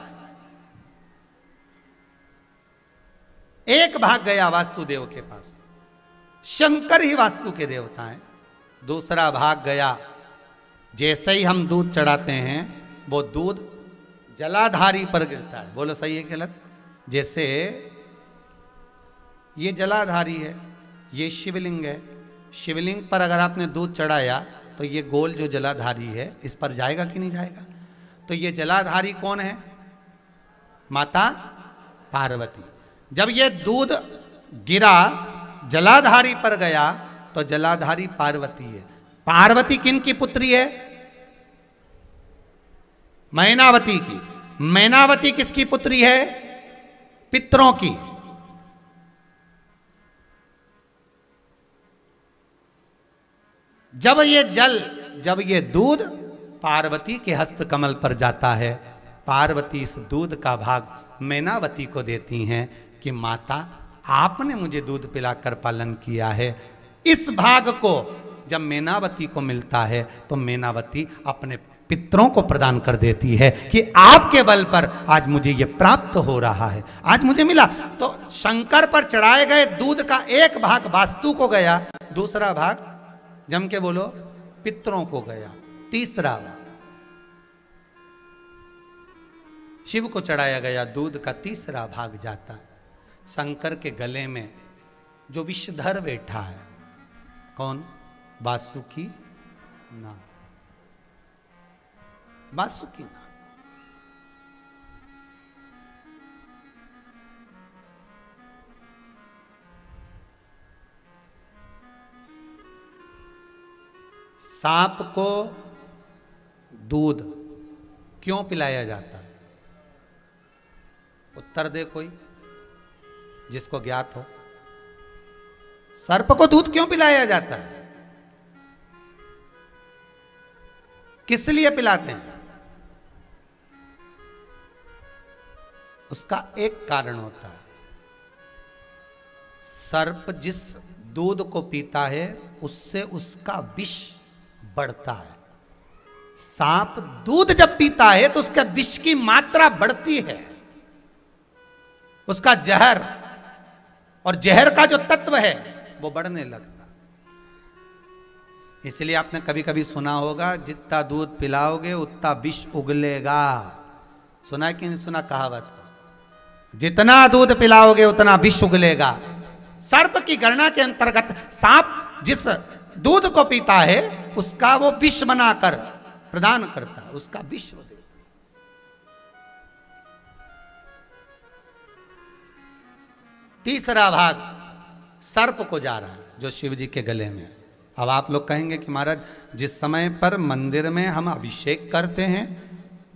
एक भाग गया वास्तुदेव के पास, शंकर ही वास्तु के देवता हैं। दूसरा भाग गया जैसे ही हम दूध चढ़ाते हैं वो दूध जलाधारी पर गिरता है। बोलो सही है कि गलत? जैसे ये जलाधारी है, ये शिवलिंग है, शिवलिंग पर अगर आपने दूध चढ़ाया तो ये गोल जो जलाधारी है इस पर जाएगा कि नहीं जाएगा? तो ये जलाधारी कौन है? माता पार्वती। जब ये दूध गिरा जलाधारी पर गया तो जलाधारी पार्वती है। पार्वती किन की पुत्री है? मैनावती की। मैनावती किसकी पुत्री है? पितरों की। जब ये दूध पार्वती के हस्त कमल पर जाता है, पार्वती इस दूध का भाग मैनावती को देती हैं कि माता आपने मुझे दूध पिलाकर पालन किया है। इस भाग को जब मैनावती को मिलता है तो मैनावती अपने पितरों को प्रदान कर देती है कि आपके बल पर आज मुझे ये प्राप्त हो रहा है, आज मुझे मिला। तो शंकर पर चढ़ाए गए दूध का एक भाग वास्तु को गया, दूसरा भाग जम के बोलो पितरों को गया, तीसरा भाग शिव को चढ़ाया गया दूध का तीसरा भाग जाता है शंकर के गले में जो विषधर बैठा है। कौन? वासुकी नाग। वासुकी नाग। सांप को दूध क्यों पिलाया जाता है? उत्तर दे कोई जिसको ज्ञात हो। सर्प को दूध क्यों पिलाया जाता है? किस लिए पिलाते हैं? उसका एक कारण होता है, सर्प जिस दूध को पीता है उससे उसका विष बढ़ता है। सांप दूध जब पीता है तो उसका विष की मात्रा बढ़ती है, उसका जहर और जहर का जो तत्व है वो बढ़ने लगता। इसलिए आपने कभी कभी सुना होगा, जितना दूध पिलाओगे उतना विष उगलेगा। सुना कि नहीं सुना कहावत को? जितना दूध पिलाओगे उतना विष उगलेगा। सर्प की गणना के अंतर्गत सांप जिस दूध को पीता है उसका वो विष बनाकर प्रदान करता है, उसका विष वो देता। तीसरा भाग सर्प को जा रहा है जो शिव जी के गले में। अब आप लोग कहेंगे कि महाराज जिस समय पर मंदिर में हम अभिषेक करते हैं,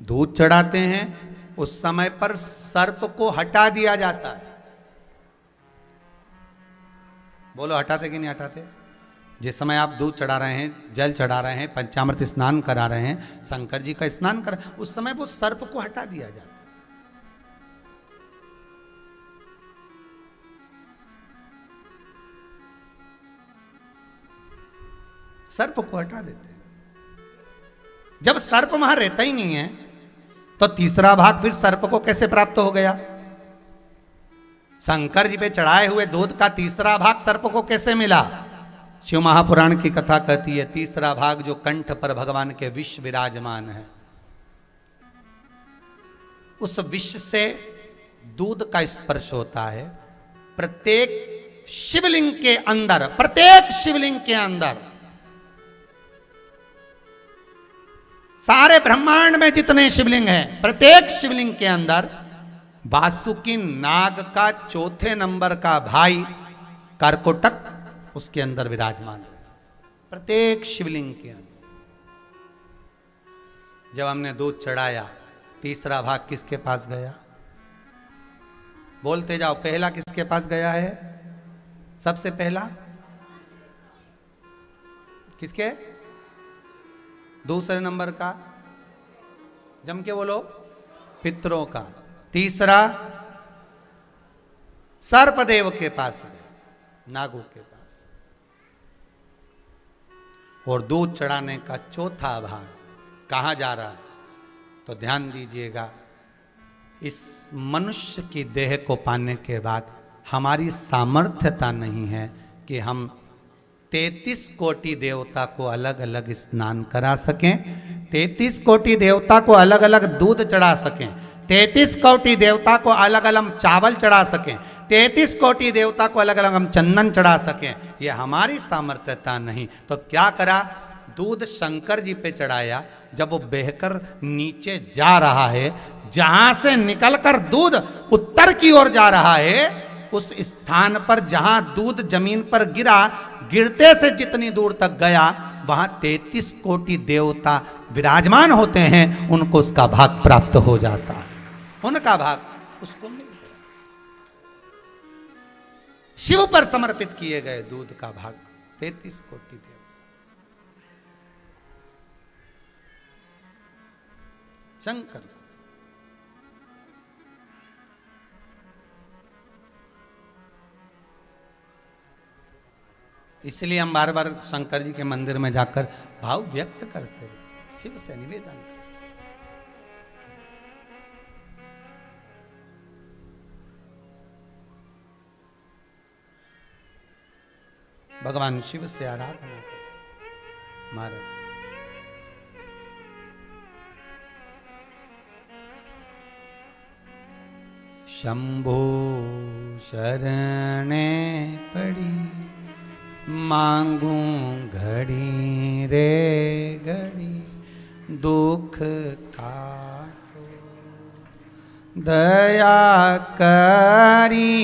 दूध चढ़ाते हैं, उस समय पर सर्प को हटा दिया जाता है। बोलो हटाते कि नहीं हटाते? जिस समय आप दूध चढ़ा रहे हैं, जल चढ़ा रहे हैं, पंचामृत स्नान करा रहे हैं, शंकर जी का स्नान कर, उस समय वो सर्प को हटा दिया जाता है। सर्प को हटा देते हैं। जब सर्प वहां रहता ही नहीं है तो तीसरा भाग फिर सर्प को कैसे प्राप्त हो गया? शंकर जी पे चढ़ाए हुए दूध का तीसरा भाग सर्प को कैसे मिला? शिव महापुराण की कथा कहती है तीसरा भाग जो कंठ पर भगवान के विष विराजमान है, उस विष से दूध का स्पर्श होता है। प्रत्येक शिवलिंग के अंदर, प्रत्येक शिवलिंग के अंदर, सारे ब्रह्मांड में जितने शिवलिंग हैं, प्रत्येक शिवलिंग के अंदर वासुकी नाग का चौथे नंबर का भाई कर्कोटक उसके अंदर विराजमान है। प्रत्येक शिवलिंग के अंदर। जब हमने दूध चढ़ाया, तीसरा भाग किसके पास गया? बोलते जाओ, पहला किसके पास गया है? सबसे पहला किसके? दूसरे नंबर का, जम के बोलो, पितरों का। तीसरा सर्पदेव के पास गया, नागों के पास। और दूध चढ़ाने का चौथा भाग कहां जा रहा है? तो ध्यान दीजिएगा, इस मनुष्य की देह को पाने के बाद हमारी सामर्थ्यता नहीं है कि हम 33 कोटि देवता को अलग अलग स्नान करा सकें, 33 कोटि देवता को अलग अलग दूध चढ़ा सकें, 33 कोटि देवता को अलग अलग चावल चढ़ा सकें, 33 कोटि देवता को अलग अलग हम चंदन चढ़ा सकें, ये हमारी सामर्थ्यता नहीं। तो क्या करा, दूध शंकर जी पे चढ़ाया। जब वो बहकर नीचे जा रहा है, जहां से निकलकर दूध उत्तर की ओर जा रहा है, उस स्थान पर जहां दूध जमीन पर गिरा, गिरते से जितनी दूर तक गया, वहां 33 कोटि देवता विराजमान होते हैं, उनको उसका भाग प्राप्त हो जाता है, उनका भाग उसको मिल गया। शिव पर समर्पित किए गए दूध का भाग 33 कोटि देवता। शंकर इसलिए हम बार बार शंकर जी के मंदिर में जाकर भाव व्यक्त करते हैं, शिव से निवेदन। भगवान शिव से आराधना करें। महाराज शंभो शरणे पड़ी, मांगू घड़ी रे घड़ी, दुख काटो दया करी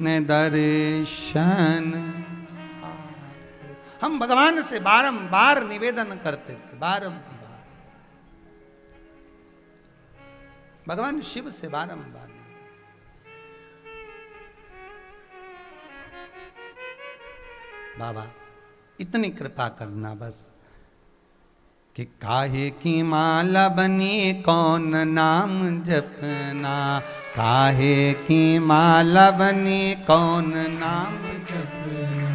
न दर्शन। हम भगवान से बारंबार निवेदन करते थे, बारंबार भगवान शिव से बारंबार। बाबा इतनी कृपा करना बस कि काहे की माला बनी कौन नाम जपना, काहे की माला बनी कौन नाम जपना,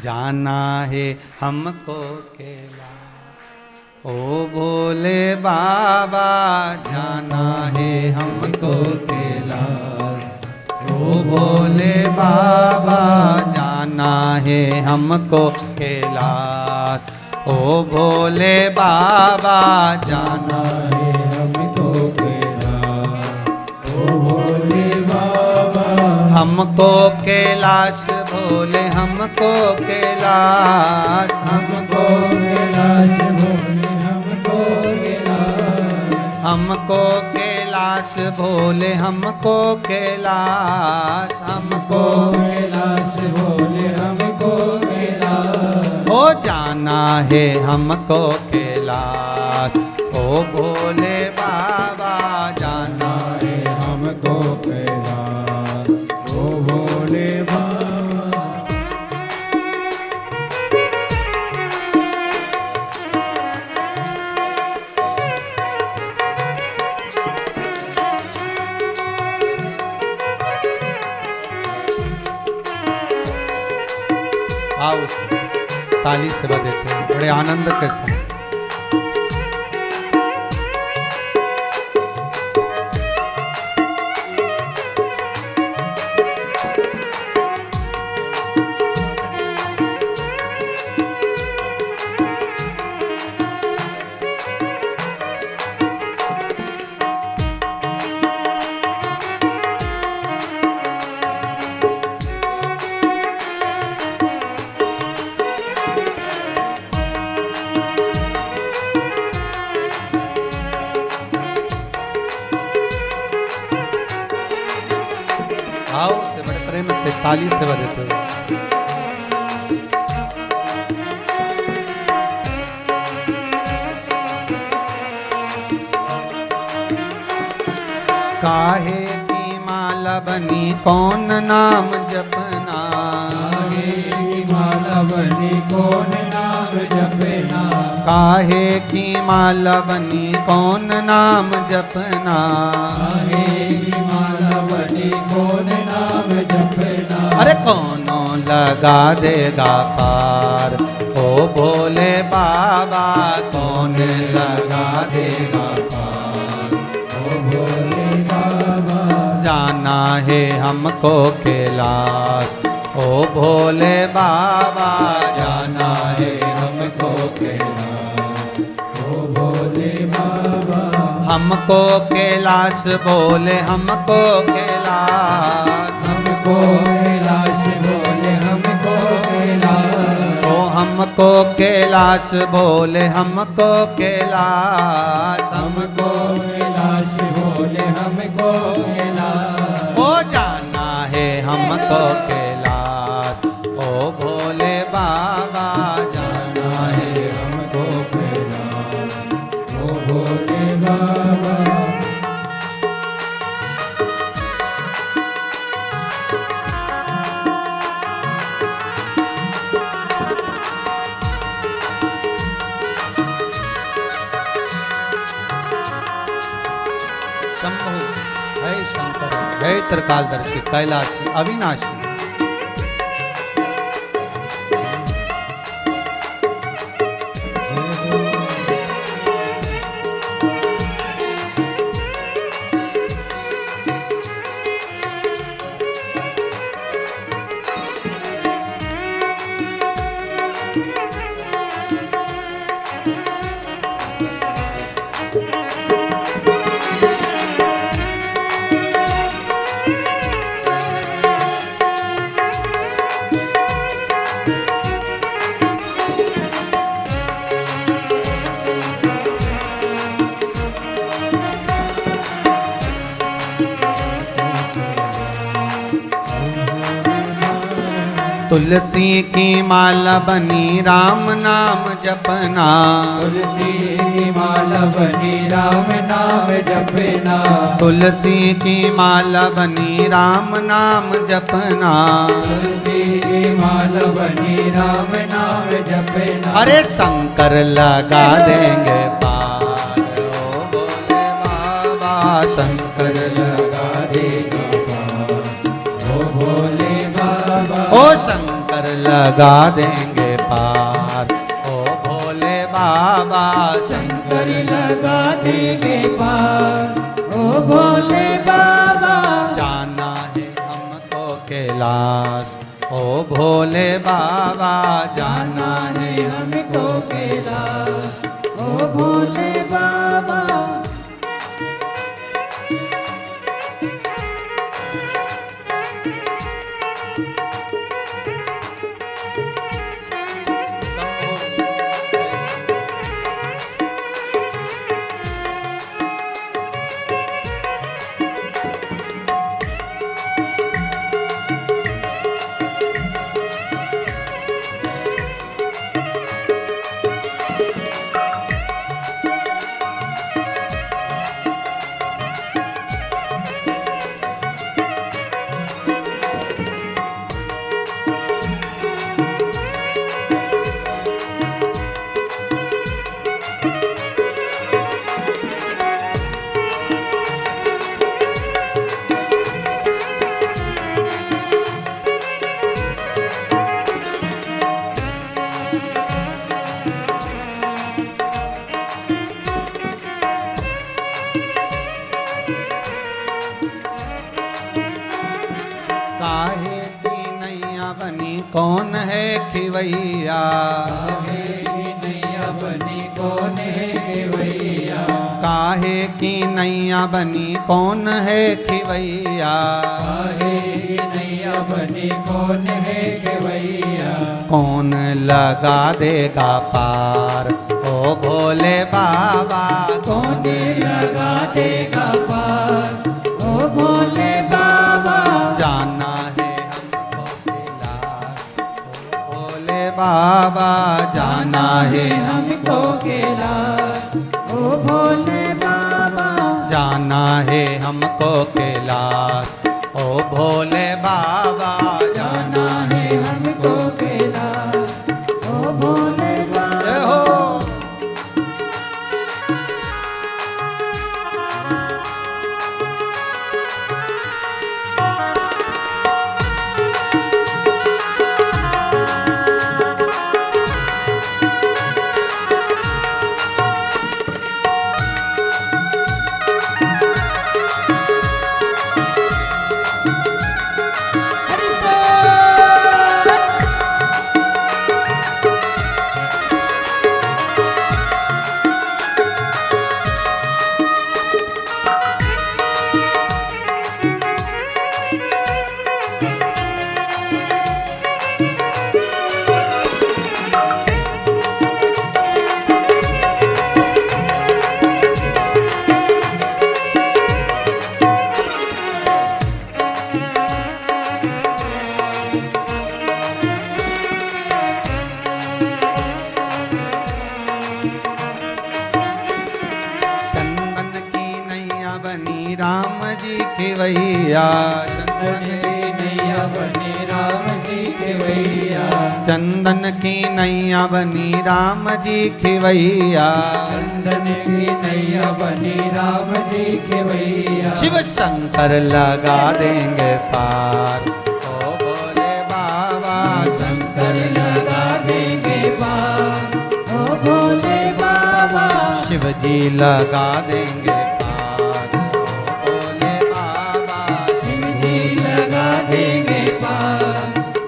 जाना है हमको केला ओ भोले बाबा, जाना है हमको कैलाश ओ भोले बाबा, जाना है हमको कैलाश ओ भोले बाबा, जाना है हमको कैलाश ओ भोले बाबा, हमको कैलाश भोले, हमको कैलाश, हमको कैलाश भोले, हमको कैलाश, हमको कैलाश भोले, हमको कैलाश, हमको कैलाश भोले, हमको कैलाश हो जाना है हमको कैलाश ओ भोले बाबा, जाना है हमको कैलाश ओ भोले बाबा। आओ ताली से बजाते हैं बड़े आनंद के साथ। से बड़े प्रेम से ताली से बजाते हो। काहे की माला बनी कौन नाम जपना, काहे की माला बनी कौन नाम जपना, काहे की माला बनी कौन नाम जपना, काहे की माला बनी कौन नाम जपना, अरे कौनो लगा देगा पार ओ भोले बाबा, कौन लगा देगा पार ओ भोले बाबा, जाना है हमको कैलाश ओ भोले बाबा, जाना हमको कैलाश बोले हमको कैलाश, हमको कैलाश बोले हमको कैलाश, ओ हमको कैलाश बोले हमको कैलाश, हमको कैलाश बोले हमको कैलाश, ओ जाना है हमको कैलाश, ओ भोले बाबा जाना है हमको कैलाश, ओ भोले बाबा। शंभु है शंकर है त्रिकालदर्शी कैलाशी अविनाशी। तुलसी की माला बनी राम नाम जपना, तुलसी की माला बनी राम नाम जपना, तुलसी की माला बनी राम नाम जपना, तुलसी की माला बनी राम नाम जपना, अरे शंकर लगा देंगे पार, ओ भोले बाबा शंकर लगा देगा पार, ओ भोले बाबा, ओ शंकर लगा देंगे पार, ओ भोले बाबा शंकर लगा देंगे पार, ओ भोले बाबा। जाना है हमको कैलाश, ओ भोले बाबा जाना है हमको कैलाश, ओ भोले बाबा। काहे की नैया बनी कौन है खिवैया, नैया बनी कौन है केवैया, काहे की नैया बनी कौन है खिवैया, नैया बनी कौन है केवैया, कौन लगा देगा पार, ओ भोले बाबा कौन लगा देगा पार, ओ भोले बाबा। जाना है हमको कैलाश, ओ भोले बाबा जाना है हमको कैलाश, ओ भोले बाबा। जाना है हमको कैलाश, ओ भोले बाबा जाना है हमको कैलाश, ओ भोले बाबा। जय हो। बनी राम जी खिवैया, चंदन की नैया बनी राम जी खिवैया, चंदन की नैया बनी राम जी खिवैया, चंदन की नैया बनी राम जी खिवैया, शिव शंकर लगा देंगे पार, ओ भोले बाबा शंकर लगा देंगे पार, ओ भोले बाबा शिव जी लगा देंगे पार, ओ भोले बाबा शिव जी लगा देंगे पार,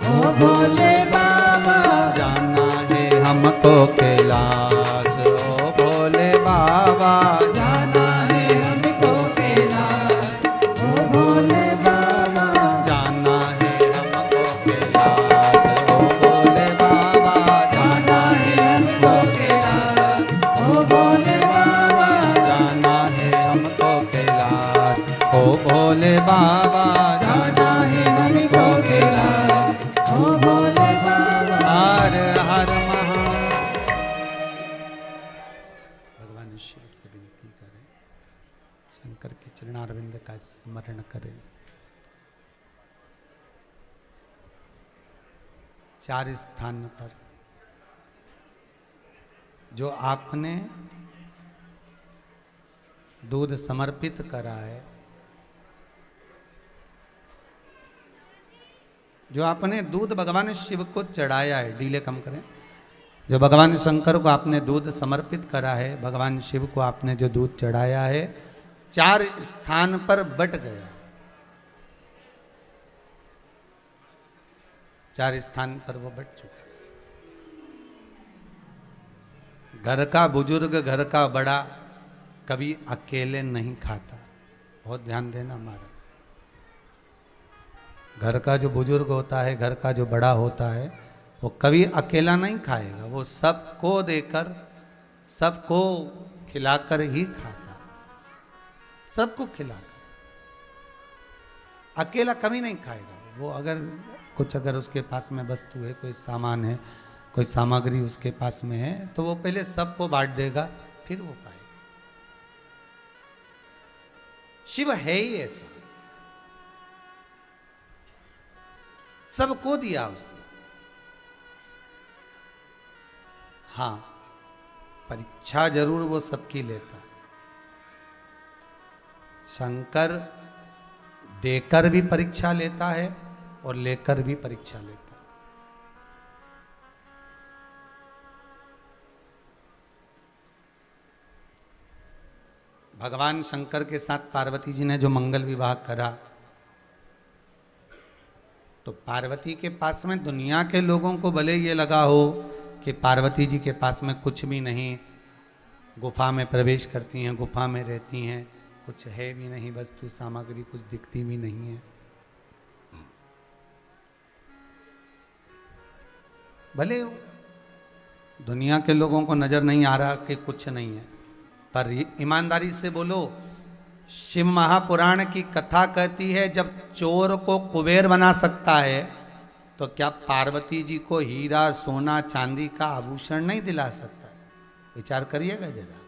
ओ भोले बाबा जाना है हमको कैलाश, ओ भोले बाबा जाना है हमको कैलाश, ओ भोले बाबा जाना है हमको कैलाश, ओ भोले बाबा जाना है हमको कैलाश, ओ भोले बाबा जाना है हमको कैलाश, ओ भोले बाबा जाना है हमको कैलाश, ओ भोले बाबा। हर हर महा। भगवान शिव से विनती करें, शंकर के चरणारविंद का स्मरण करें। 4 स्थान पर जो आपने दूध समर्पित करा है, जो आपने दूध भगवान शिव को चढ़ाया है, डीले कम करें, जो भगवान शंकर को आपने दूध समर्पित करा है, भगवान शिव को आपने जो दूध चढ़ाया है, 4 स्थान पर बट गया। 4 स्थान पर वो बट चुका। घर का बुजुर्ग, घर का बड़ा कभी अकेले नहीं खाता। बहुत ध्यान देना हमारा। घर का जो बुजुर्ग होता है, घर का जो बड़ा होता है, वो कभी अकेला नहीं खाएगा। वो सबको देकर, सबको खिलाकर ही खाता है, सबको खिलाकर। अकेला कभी नहीं खाएगा वो। अगर उसके पास में वस्तु है, कोई सामान है, कोई सामग्री उसके पास में है, तो वो पहले सबको बांट देगा, फिर वो पाएगा। शिव है ही ऐसा, सबको दिया उसने। हाँ, परीक्षा जरूर वो सबकी लेता है। शंकर देकर भी परीक्षा लेता है और लेकर भी परीक्षा लेता है। भगवान शंकर के साथ पार्वती जी ने जो मंगल विवाह करा, तो पार्वती के पास में दुनिया के लोगों को भले ये लगा हो कि पार्वती जी के पास में कुछ भी नहीं, गुफा में प्रवेश करती हैं, गुफा में रहती हैं, कुछ है भी नहीं, वस्तु सामग्री कुछ दिखती भी नहीं है। भले दुनिया के लोगों को नजर नहीं आ रहा कि कुछ नहीं है, पर ईमानदारी से बोलो, शिव महापुराण की कथा कहती है जब चोर को कुबेर बना सकता है, तो क्या पार्वती जी को हीरा सोना चांदी का आभूषण नहीं दिला सकता है? विचार करिएगा जरा।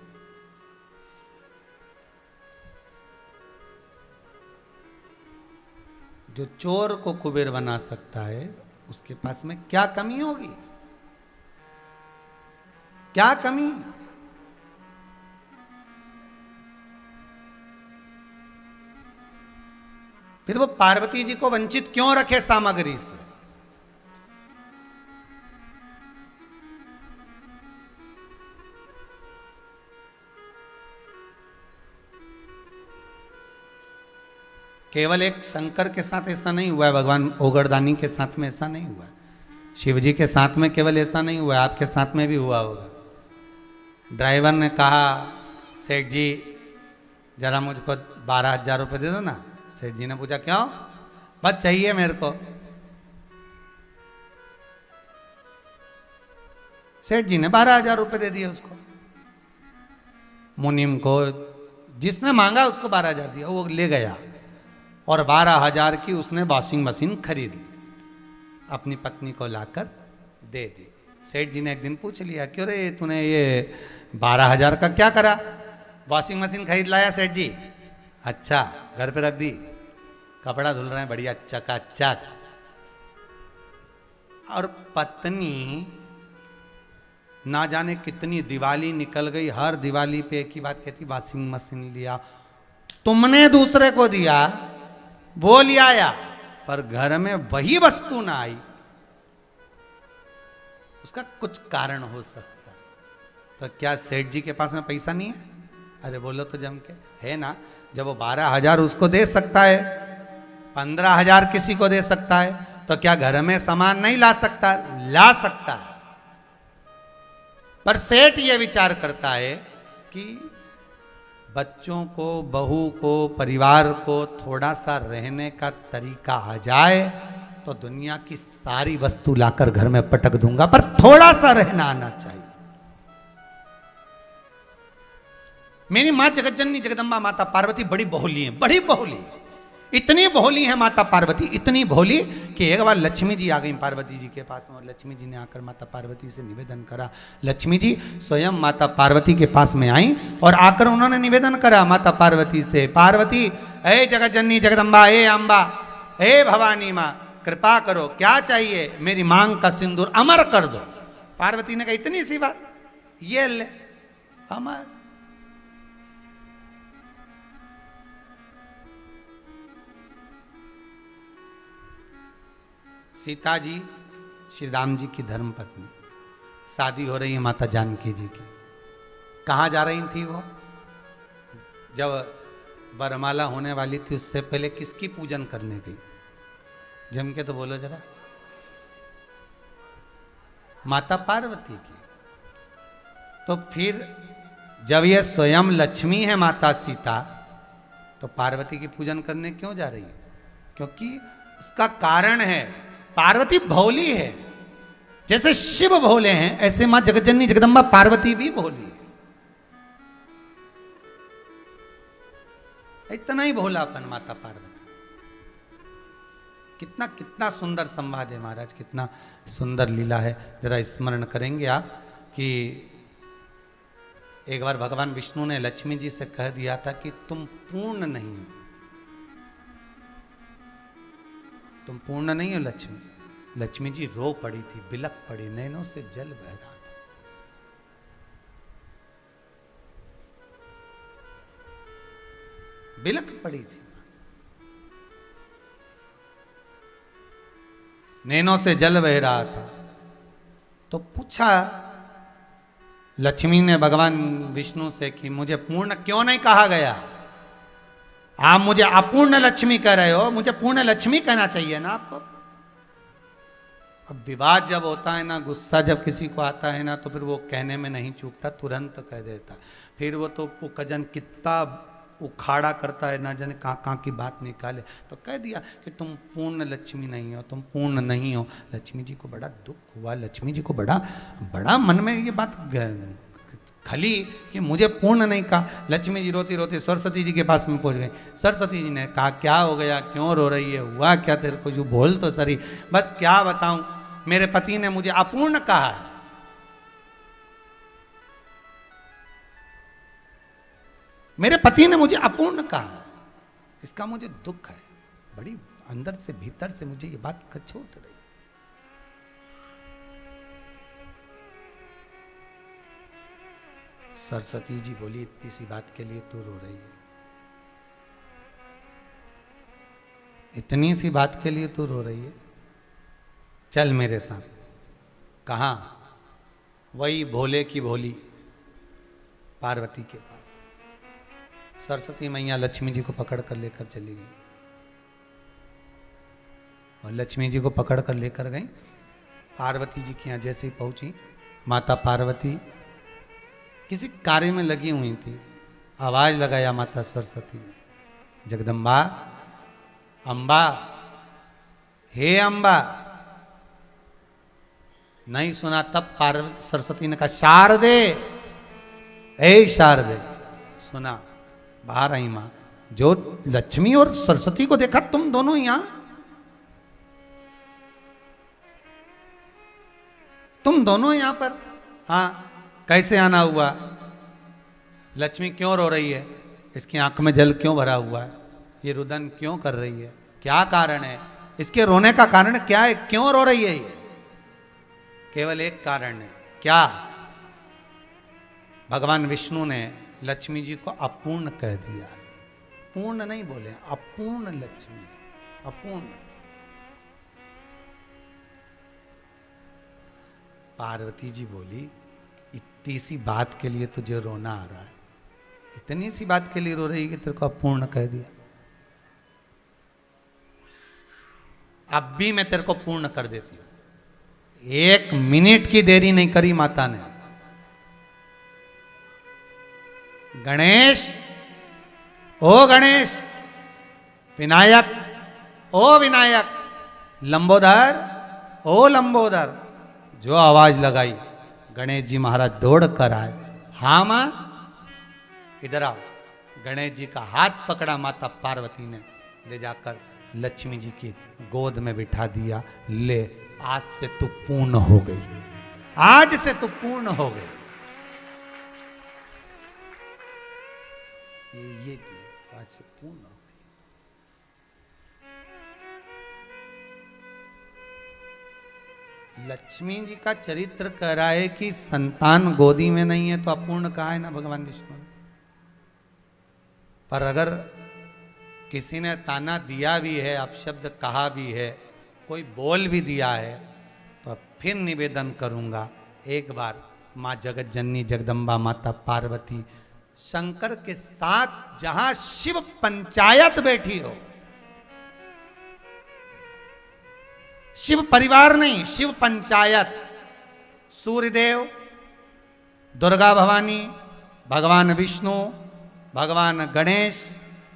जो चोर को कुबेर बना सकता है, उसके पास में क्या कमी होगी? क्या कमी? फिर वो पार्वती जी को वंचित क्यों रखे सामग्री से? केवल एक शंकर के साथ ऐसा नहीं हुआ है, भगवान ओगरदानी के साथ में ऐसा नहीं हुआ है, शिव जी के साथ में केवल ऐसा नहीं हुआ है, आपके साथ में भी हुआ होगा। ड्राइवर ने कहा, सेठ जी जरा मुझको 12,000 रुपये दे दो ना। सेठ जी ने पूछा क्यों? बस चाहिए मेरे को। सेठ जी ने 12,000 रुपये दे दिए उसको। मुनीम को जिसने मांगा उसको 12,000 दिया, वो ले गया और 12,000 की उसने वॉशिंग मशीन खरीद ली, अपनी पत्नी को लाकर दे दी। सेठ जी ने एक दिन पूछ लिया, क्यों रे तूने ये 12,000 का क्या करा? वॉशिंग मशीन खरीद लाया सेठ जी। अच्छा, घर पे रख दी, कपड़ा धुल रहे हैं बढ़िया चकाचक। और पत्नी ना जाने कितनी दिवाली निकल गई, हर दिवाली पे एक ही बात कहती, वॉशिंग मशीन लिया। तुमने दूसरे को दिया, वो ले आया, पर घर में वही वस्तु ना आई, उसका कुछ कारण हो सकता है। तो क्या सेठ जी के पास में पैसा नहीं है? अरे बोलो तो जम के, है ना। जब वो 12,000 उसको दे सकता है, 15,000 किसी को दे सकता है, तो क्या घर में सामान नहीं ला सकता? ला सकता है। पर सेठ ये विचार करता है कि बच्चों को, बहू को, परिवार को थोड़ा सा रहने का तरीका आ जाए तो दुनिया की सारी वस्तु लाकर घर में पटक दूंगा, पर थोड़ा सा रहना आना चाहिए। मेरी मां जगतजननी जगदम्बा माता पार्वती बड़ी भोली है, बड़ी भोली, इतनी भोली है माता पार्वती, इतनी भोली कि एक बार लक्ष्मी जी आ गई पार्वती जी के पास में, और लक्ष्मी जी ने आकर माता पार्वती से निवेदन करा। लक्ष्मी जी स्वयं माता पार्वती के पास में आई और आकर उन्होंने निवेदन करा माता पार्वती से, पार्वती, हे जगतजननी जगदम्बा, हे अम्बा, हे भवानी माँ, कृपा करो, क्या चाहिए? मेरी मांग का सिंदूर अमर कर दो। पार्वती ने कहा, इतनी सी बात, ये ले अमर। सीता जी श्री राम जी की धर्म पत्नी, शादी हो रही है माता जानकी जी की। कहाँ जा रही थी वो? जब वरमाला होने वाली थी उससे पहले किसकी पूजन करने गई? जम के तो बोलो जरा। माता पार्वती की। तो फिर जब ये स्वयं लक्ष्मी है माता सीता, तो पार्वती की पूजन करने क्यों जा रही है? क्योंकि उसका कारण है, पार्वती भोली है। जैसे शिव भोले हैं, ऐसे मां जगतजननी जगदम्बा पार्वती भी भोली है। इतना ही भोलापन माता पार्वती। कितना कितना सुंदर संवाद है महाराज, कितना सुंदर लीला है। जरा स्मरण करेंगे आप कि एक बार भगवान विष्णु ने लक्ष्मी जी से कह दिया था कि तुम पूर्ण नहीं हो, तुम पूर्ण नहीं हो लक्ष्मी। लक्ष्मी जी रो पड़ी थी, बिलक पड़ी, नैनों से जल बह रहा था। बिलक पड़ी थी, नैनों से जल बह रहा था। तो पूछा लक्ष्मी ने भगवान विष्णु से कि मुझे पूर्ण क्यों नहीं कहा गया? आप मुझे अपूर्ण लक्ष्मी कह रहे हो, मुझे पूर्ण लक्ष्मी कहना चाहिए ना आपको। अब विवाद जब होता है ना, गुस्सा जब किसी को आता है ना, तो फिर वो कहने में नहीं चूकता, तुरंत कह देता। फिर वो तो कजन कितना उखाड़ा करता है, ना जाने कहाँ कहाँ की बात निकाले। तो कह दिया कि तुम पूर्ण लक्ष्मी नहीं हो, तुम पूर्ण नहीं हो। लक्ष्मी जी को बड़ा दुख हुआ, लक्ष्मी जी को बड़ा बड़ा मन में ये बात खली कि मुझे पूर्ण नहीं कहा। लक्ष्मी जी रोती रोती सरस्वती जी के पास में पहुंच गई। सरस्वती जी ने कहा, क्या हो गया, क्यों रो रही है, हुआ क्या तेरे को, जो बोल तो सही। बस क्या बताऊं, मेरे पति ने मुझे अपूर्ण कहा है। मेरे पति ने मुझे अपूर्ण कहा, इसका मुझे दुख है, बड़ी अंदर से भीतर से मुझे ये बात कचोट रही। सरस्वती जी बोली, इतनी सी बात के लिए तू रो रही है? इतनी सी बात के लिए तू रो रही है? चल मेरे साथ। कहाँ? वही भोले की भोली पार्वती के पास। सरस्वती मैया लक्ष्मी जी को पकड़ कर लेकर चली गई, और लक्ष्मी जी को पकड़ कर लेकर गई। पार्वती जी के यहाँ जैसे ही पहुंची, माता पार्वती किसी कार्य में लगी हुई थी। आवाज लगाया माता सरस्वती ने, जगदम्बा, अम्बा, हे अम्बा। नहीं सुना, तब पार्वती सरस्वती ने कहा, शारदे, हे शारदे। सुना, बाहर आई मां। जो लक्ष्मी और सरस्वती को देखा, तुम दोनों यहां, तुम दोनों यहां पर? हाँ, कैसे आना हुआ? लक्ष्मी क्यों रो रही है? इसकी आंख में जल क्यों भरा हुआ है, ये रुदन क्यों कर रही है, क्या कारण है, इसके रोने का कारण क्या है, क्यों रो रही है ये? केवल एक कारण है, क्या? भगवान विष्णु ने लक्ष्मी जी को अपूर्ण कह दिया। पूर्ण नहीं बोले, अपूर्ण लक्ष्मी, अपूर्ण। पार्वती जी बोली, इतनी सी बात के लिए तुझे रोना आ रहा है, इतनी सी बात के लिए रो रही कि तेरे को अपूर्ण कह दिया, अब भी मैं तेरे को पूर्ण कर देती हूं। 1 मिनट की देरी नहीं करी माता ने। गणेश, ओ गणेश, विनायक, ओ विनायक, लंबोदर, ओ लंबोदर, जो आवाज लगाई गणेश जी महाराज दौड़ कर आए। हाँ मां, इधर आओ। गणेश जी का हाथ पकड़ा माता पार्वती ने, ले जाकर लक्ष्मी जी की गोद में बिठा दिया। ले, आज से तू पूर्ण हो गई, आज से तू पूर्ण हो गई। ये आज से पूर्ण हो गई। लक्ष्मी जी का चरित्र कह रहा है कि संतान गोदी में नहीं है तो अपूर्ण कहा है ना भगवान विष्णु ने। पर अगर किसी ने ताना दिया भी है, अपशब्द कहा भी है, कोई बोल भी दिया है, तो फिर निवेदन करूंगा, एक बार माँ जगत जननी जगदम्बा माता पार्वती शंकर के साथ जहां शिव पंचायत बैठी हो, शिव परिवार नहीं, शिव पंचायत, सूर्यदेव, दुर्गा भवानी, भगवान विष्णु, भगवान गणेश,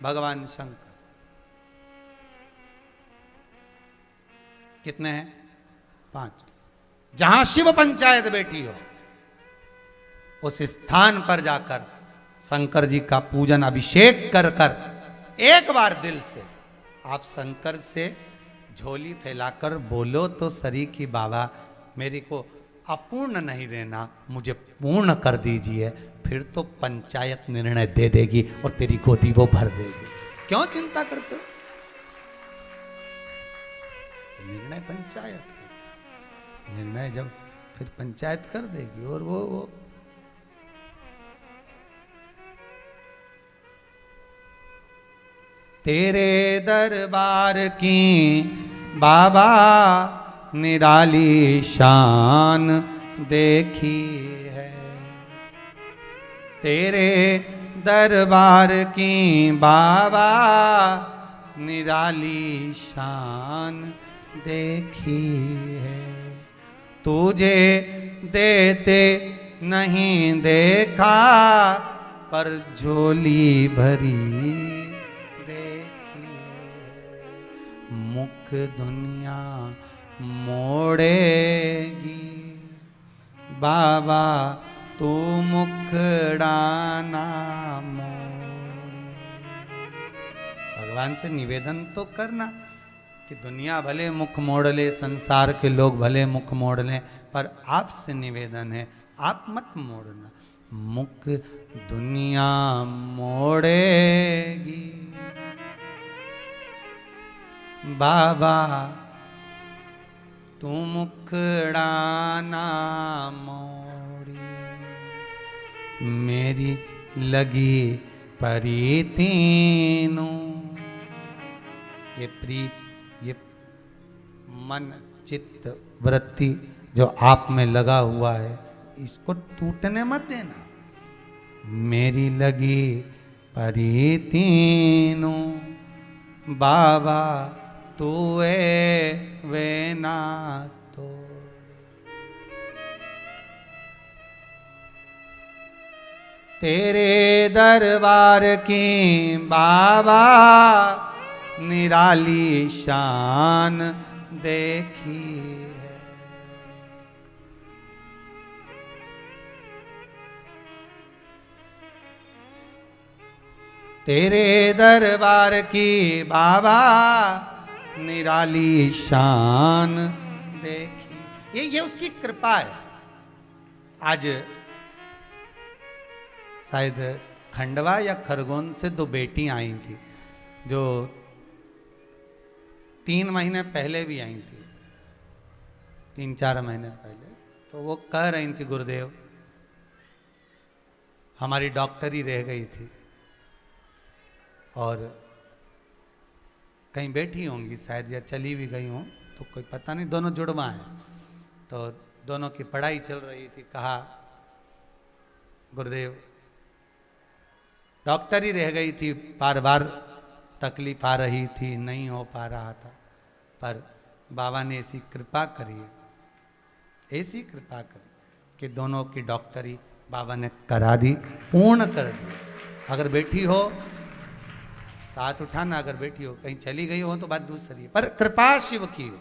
भगवान शंकर, कितने हैं? 5। जहां शिव पंचायत बैठी हो, उस स्थान पर जाकर शंकर जी का पूजन अभिषेक कर कर एक बार दिल से आप शंकर से झोली फैलाकर बोलो तो सरी की बाबा मेरे को अपूर्ण नहीं रहना, मुझे पूर्ण कर दीजिए, फिर तो पंचायत निर्णय दे देगी और तेरी गोदी वो भर देगी। क्यों चिंता करते हो? निर्णय पंचायत, निर्णय जब फिर पंचायत कर देगी और वो तेरे दरबार की बाबा निराली शान देखी है, तेरे दरबार की बाबा निराली शान देखी है, तुझे देते नहीं देखा पर झोली भरी देखी, मुख दुनिया मोड़ेगी बाबा तू मुखड़ाना मोड़। भगवान से निवेदन तो करना कि दुनिया भले मुख मोड़ ले, संसार के लोग भले मुख मोड़ लें, पर आपसे निवेदन है आप मत मोड़ना। मुख दुनिया मोड़ेगी बाबा तू मुखड़ाना मोड़ी, मेरी लगी प्रीतिनु, ये प्रीत, ये मन चित्त वृत्ति जो आप में लगा हुआ है, इसको टूटने मत देना। मेरी लगी प्रीतिनु बाबा तू वे ना तो, तेरे दरबार की बाबा निराली शान देखी है, तेरे दरबार की बाबा निराली शान देखी। ये उसकी कृपा है। आज शायद खंडवा या खरगोन से 2 बेटी आई थी, जो 3 महीने पहले भी आई थी, 3-4 महीने पहले। तो वो कह रही थी, गुरुदेव हमारी डॉक्टरी रह गई थी और कहीं बैठी होंगी शायद, या चली भी गई हों, तो कोई पता नहीं। दोनों जुड़वा हैं, तो दोनों की पढ़ाई चल रही थी। कहा, गुरुदेव डॉक्टरी रह गई थी, बार बार तकलीफ आ रही थी, नहीं हो पा रहा था, पर बाबा ने ऐसी कृपा करी है, ऐसी कृपा करी कि दोनों की डॉक्टरी बाबा ने करा दी, पूर्ण कर दी। अगर बैठी हो तो हाथ उठाना, अगर बैठी हो, कहीं चली गई हो तो बात दूसरी है, पर कृपा शिव की हो।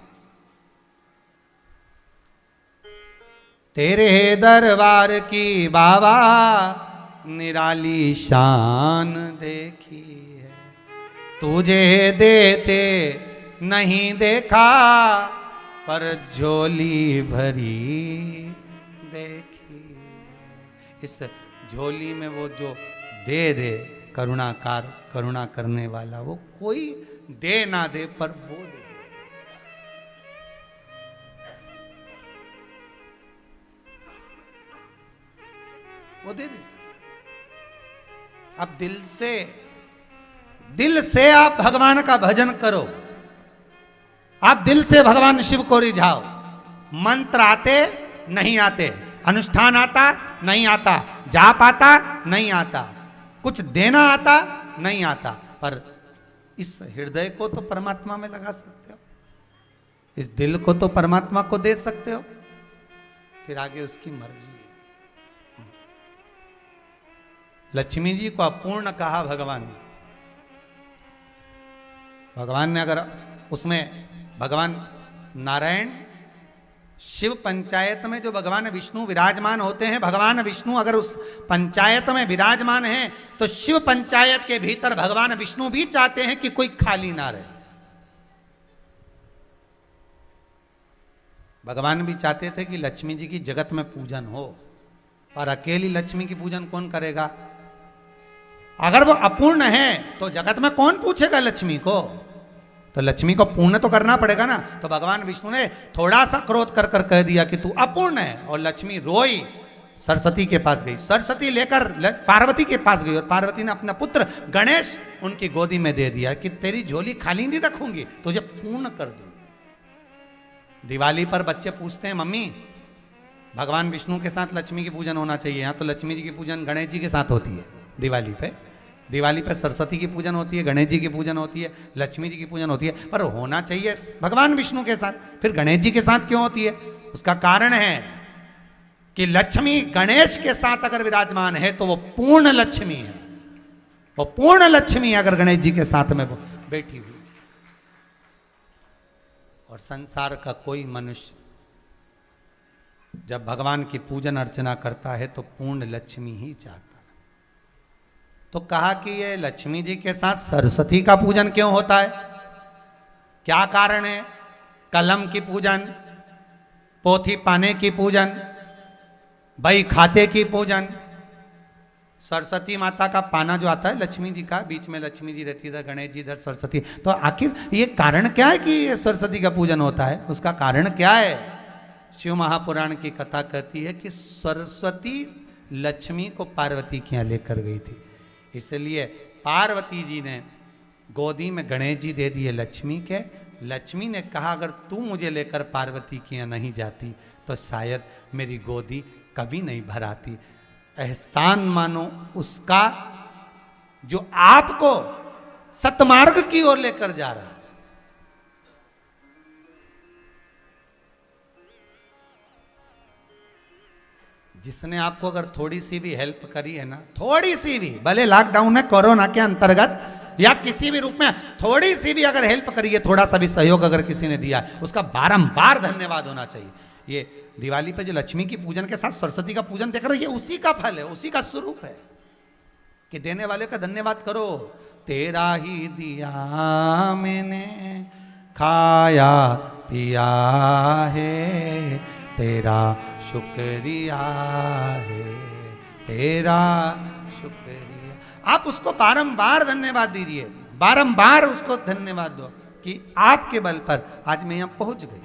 तेरे दरबार की बाबा निराली शान देखी है, तुझे देते नहीं देखा, पर झोली भरी देखी। इस झोली में वो जो दे दे, करुणाकार, करुणा करने वाला, वो कोई दे ना दे, पर वो दे। वो दे देता। अब दिल से आप भगवान का भजन करो, आप दिल से भगवान शिव को रिझाओ। मंत्र आते नहीं आते, अनुष्ठान आता नहीं आता, जाप आता नहीं आता, कुछ देना आता नहीं आता, पर इस हृदय को तो परमात्मा में लगा सकते हो, इस दिल को तो परमात्मा को दे सकते हो, फिर आगे उसकी मर्जी है। लक्ष्मी जी को अपूर्ण कहा भगवान ने। भगवान ने अगर उसमें, भगवान नारायण शिव पंचायत में जो भगवान विष्णु विराजमान होते हैं, भगवान विष्णु अगर उस पंचायत में विराजमान हैं, तो शिव पंचायत के भीतर भगवान विष्णु भी चाहते हैं कि कोई खाली ना रहे। भगवान भी चाहते थे कि लक्ष्मी जी की जगत में पूजन हो, और अकेली लक्ष्मी की पूजन कौन करेगा? अगर वो अपूर्ण है तो जगत में कौन पूछेगा लक्ष्मी को? तो लक्ष्मी को पूर्ण तो करना पड़ेगा ना। तो भगवान विष्णु ने थोड़ा सा क्रोध कर कर कह दिया कि तू अपूर्ण है, और लक्ष्मी रोई, सरस्वती के पास गई, सरस्वती लेकर पार्वती के पास गई, और पार्वती ने अपना पुत्र गणेश उनकी गोदी में दे दिया कि तेरी झोली खाली नहीं रखूंगी, तुझे पूर्ण कर दूंगी। दिवाली पर बच्चे पूछते हैं, मम्मी भगवान विष्णु के साथ लक्ष्मी की पूजन होना चाहिए, यहाँ तो लक्ष्मी जी की पूजन गणेश जी के साथ होती है। दिवाली पे सरस्वती की पूजन होती है, गणेश जी की पूजन होती है, लक्ष्मी जी की पूजन होती है, पर होना चाहिए भगवान विष्णु के साथ, फिर गणेश जी के साथ क्यों होती है? उसका कारण है कि लक्ष्मी गणेश के साथ अगर विराजमान है तो वो पूर्ण लक्ष्मी है, वो पूर्ण लक्ष्मी है अगर गणेश जी के साथ में वो बैठी हुई। और संसार का कोई मनुष्य जब भगवान की पूजन अर्चना करता है तो पूर्ण लक्ष्मी ही चाहता है। तो कहा कि ये लक्ष्मी जी के साथ सरस्वती का पूजन क्यों होता है, क्या कारण है? कलम की पूजन, पोथी पाने की पूजन, बही खाते की पूजन, सरस्वती माता का पाना जो आता है लक्ष्मी जी का, बीच में लक्ष्मी जी रहती है, गणेश जी इधर सरस्वती। तो आखिर ये कारण क्या है कि ये सरस्वती का पूजन होता है? उसका कारण क्या है? शिव महापुराण की कथा कहती है कि सरस्वती लक्ष्मी को पार्वती के यहाँ लेकर गई थी, इसलिए पार्वती जी ने गोदी में गणेश जी दे दिए लक्ष्मी के। लक्ष्मी ने कहा अगर तू मुझे लेकर पार्वती के यहाँ नहीं जाती तो शायद मेरी गोदी कभी नहीं भराती। एहसान मानो उसका जो आपको सतमार्ग की ओर लेकर जा रहा है। जिसने आपको अगर थोड़ी सी भी हेल्प करी है ना, थोड़ी सी भी, भले लॉकडाउन है कोरोना के अंतर्गत या किसी भी रूप में थोड़ी सी भी अगर हेल्प करी है, थोड़ा सा भी सहयोग अगर किसी ने दिया है, उसका बारंबार धन्यवाद होना चाहिए। ये दिवाली पे जो लक्ष्मी की पूजन के साथ सरस्वती का पूजन देख रहे हो, ये उसी का फल है, उसी का स्वरूप है कि देने वाले का धन्यवाद करो। तेरा ही दिया मैंने खाया पिया है, तेरा शुक्रिया है, तेरा शुक्रिया। आप उसको बारंबार धन्यवाद दीजिए, बारंबार उसको धन्यवाद दो कि आपके बल पर आज मैं यहां पहुंच गई।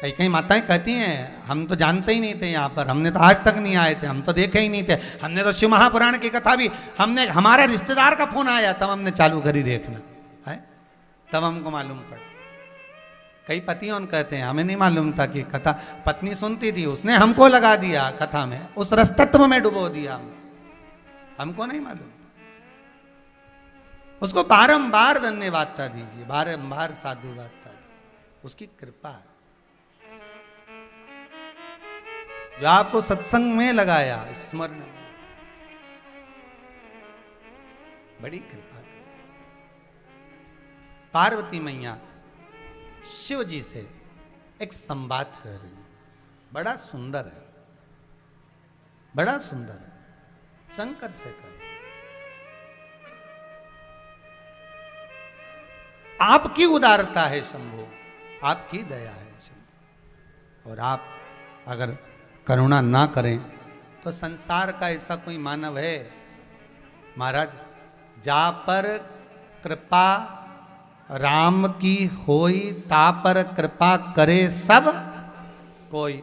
कई कई माताएं कहती हैं हम तो जानते ही नहीं थे यहाँ पर, हमने तो आज तक नहीं आए थे, हम तो देखे ही नहीं थे, हमने तो शिव महापुराण की कथा भी हमने हमारे रिश्तेदार का फोन आया तब हमने चालू करी देखना है, तब हमको मालूम पड़ा। कई पतियों कहते हैं हमें नहीं मालूम था कि कथा पत्नी सुनती थी, उसने हमको लगा दिया कथा में, उस रसतत्व में डुबो दिया, हमको नहीं मालूम था। उसको बारंबार धन्यवादता दीजिए, बारंबार साधुवादता दीजिए, उसकी कृपा है जो आपको सत्संग में लगाया, स्मरण बड़ी कृपा। पार्वती मैया शिव जी से एक संवाद कर रही है, बड़ा सुंदर है, बड़ा सुंदर है, शंकर से कर। आपकी उदारता है शंभु, आपकी दया है शंभु, और आप अगर करुणा ना करें तो संसार का ऐसा कोई मानव है महाराज जा पर कृपा राम की होई ता पर कृपा करे सब कोई।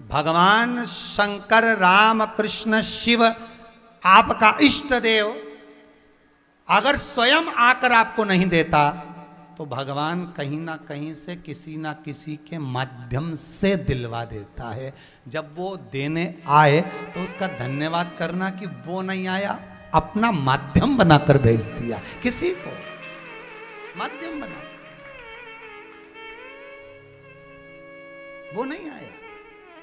भगवान शंकर राम कृष्ण शिव आपका इष्ट देव अगर स्वयं आकर आपको नहीं देता तो भगवान कहीं ना कहीं से किसी ना किसी के माध्यम से दिलवा देता है। जब वो देने आए तो उसका धन्यवाद करना कि वो नहीं आया, अपना माध्यम बनाकर भेज दिया, किसी को माध्यम बना, वो नहीं आया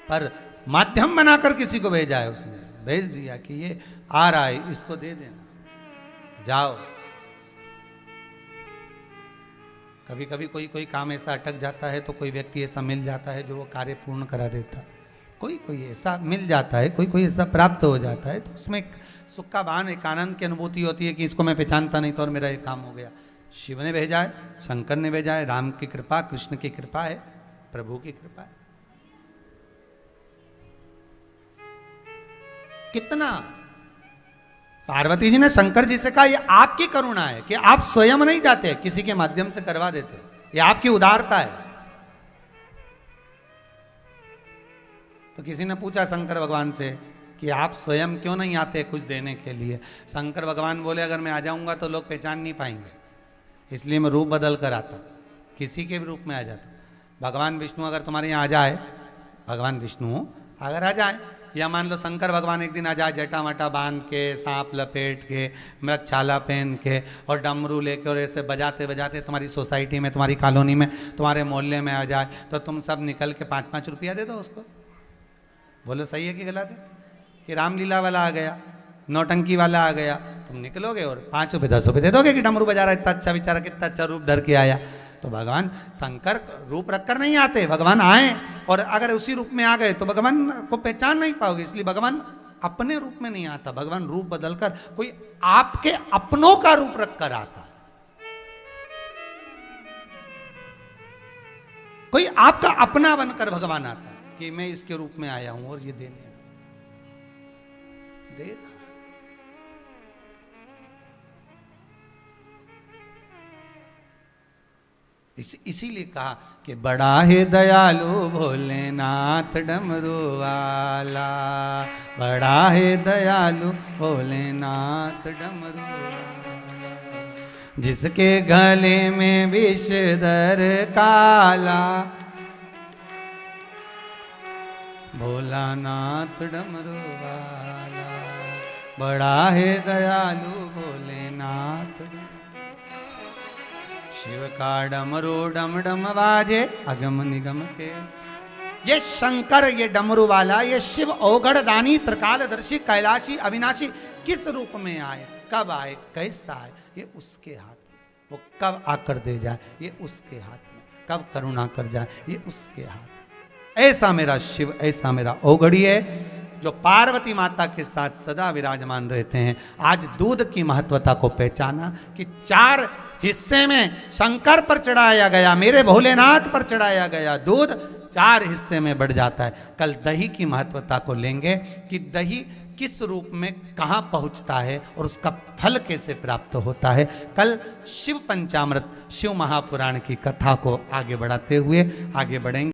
पर माध्यम बनाकर किसी को भेजा है, उसने भेज दिया कि ये आ रहा है, इसको दे देना, जाओ। कभी कभी कोई काम ऐसा अटक जाता है तो कोई व्यक्ति ऐसा मिल जाता है जो वो कार्य पूर्ण करा देता है, कोई ऐसा मिल जाता है, कोई ऐसा प्राप्त हो जाता है तो उसमें एक सुख का भान, एक आनंद की अनुभूति होती है कि इसको मैं पहचानता नहीं था और मेरा ये काम हो गया। शिव ने भेजा है, शंकर ने भेजा है, राम की कृपा, कृष्ण की कृपा है, प्रभु की कृपा है। कितना पार्वती जी ने शंकर जी से कहा ये आपकी करुणा है कि आप स्वयं नहीं जाते, किसी के माध्यम से करवा देते, ये आपकी उदारता है। तो किसी ने पूछा शंकर भगवान से कि आप स्वयं क्यों नहीं आते कुछ देने के लिए। शंकर भगवान बोले अगर मैं आ जाऊंगा तो लोग पहचान नहीं पाएंगे, इसलिए मैं रूप बदल कर आता, किसी के भी रूप में आ जाता। भगवान विष्णु अगर तुम्हारे यहाँ आ जाए, भगवान विष्णु अगर आ जाए, या मान लो शंकर भगवान एक दिन आ जाए जटा वटा बांध के, सांप लपेट के, मृगछाला पहन के और डमरू लेके और ऐसे बजाते बजाते तुम्हारी सोसाइटी में, तुम्हारी कॉलोनी में, तुम्हारे मोहल्ले में आ जाए, तो तुम सब निकल के 5-5 रुपया दे दो उसको। बोलो सही है कि गलत है? कि रामलीला वाला आ गया, नौटंकी वाला आ गया, तुम निकलोगे और 5 रुपये 10 रुपये दे दोगे कि डमरू बजा रहा है, इतना अच्छा बेचारा, कितना अच्छा रूप धर के आया। तो भगवान शंकर रूप रखकर नहीं आते, भगवान आए और अगर उसी रूप में आ गए तो भगवान को पहचान नहीं पाओगे, इसलिए भगवान अपने रूप में नहीं आता, भगवान रूप बदलकर कोई आपके अपनों का रूप रखकर आता, कोई आपका अपना बनकर भगवान आता कि मैं इसके रूप में आया हूं और ये देने देगा। इसीलिए कहा कि बड़ा है दयालु भोलेनाथ डमरू वाला, बड़ा है दयालु भोलेनाथ डमरू वाला, जिसके गले में विषधर काला, भोलानाथ डमरू वाला, बड़ा है दयालु भोलेनाथ। शिव का डमरू डम डम बाजे अगम निगम के। ये शंकर, ये डमरू वाला, ये शिव औगढ़ दानी त्रिकालदर्शी कैलाशी अविनाशी किस रूप में आए, कब आए, कैसा आए, ये उसके हाथ में। वो कब आकर दे जाए ये उसके हाथ में, कब करुणा कर जाए ये उसके हाथ में। ऐसा मेरा शिव, ऐसा मेरा औगढ़ी है जो पार्वती माता के साथ सदा विराजमान रहते हैं। आज दूध की महत्वता को पहचाना कि 4 हिस्से में शंकर पर चढ़ाया गया, मेरे भोलेनाथ पर चढ़ाया गया दूध 4 हिस्से में बढ़ जाता है। कल दही की महत्वता को लेंगे कि दही किस रूप में कहाँ पहुँचता है और उसका फल कैसे प्राप्त होता है। कल शिव पंचामृत शिव महापुराण की कथा को आगे बढ़ाते हुए आगे बढ़ेंगे।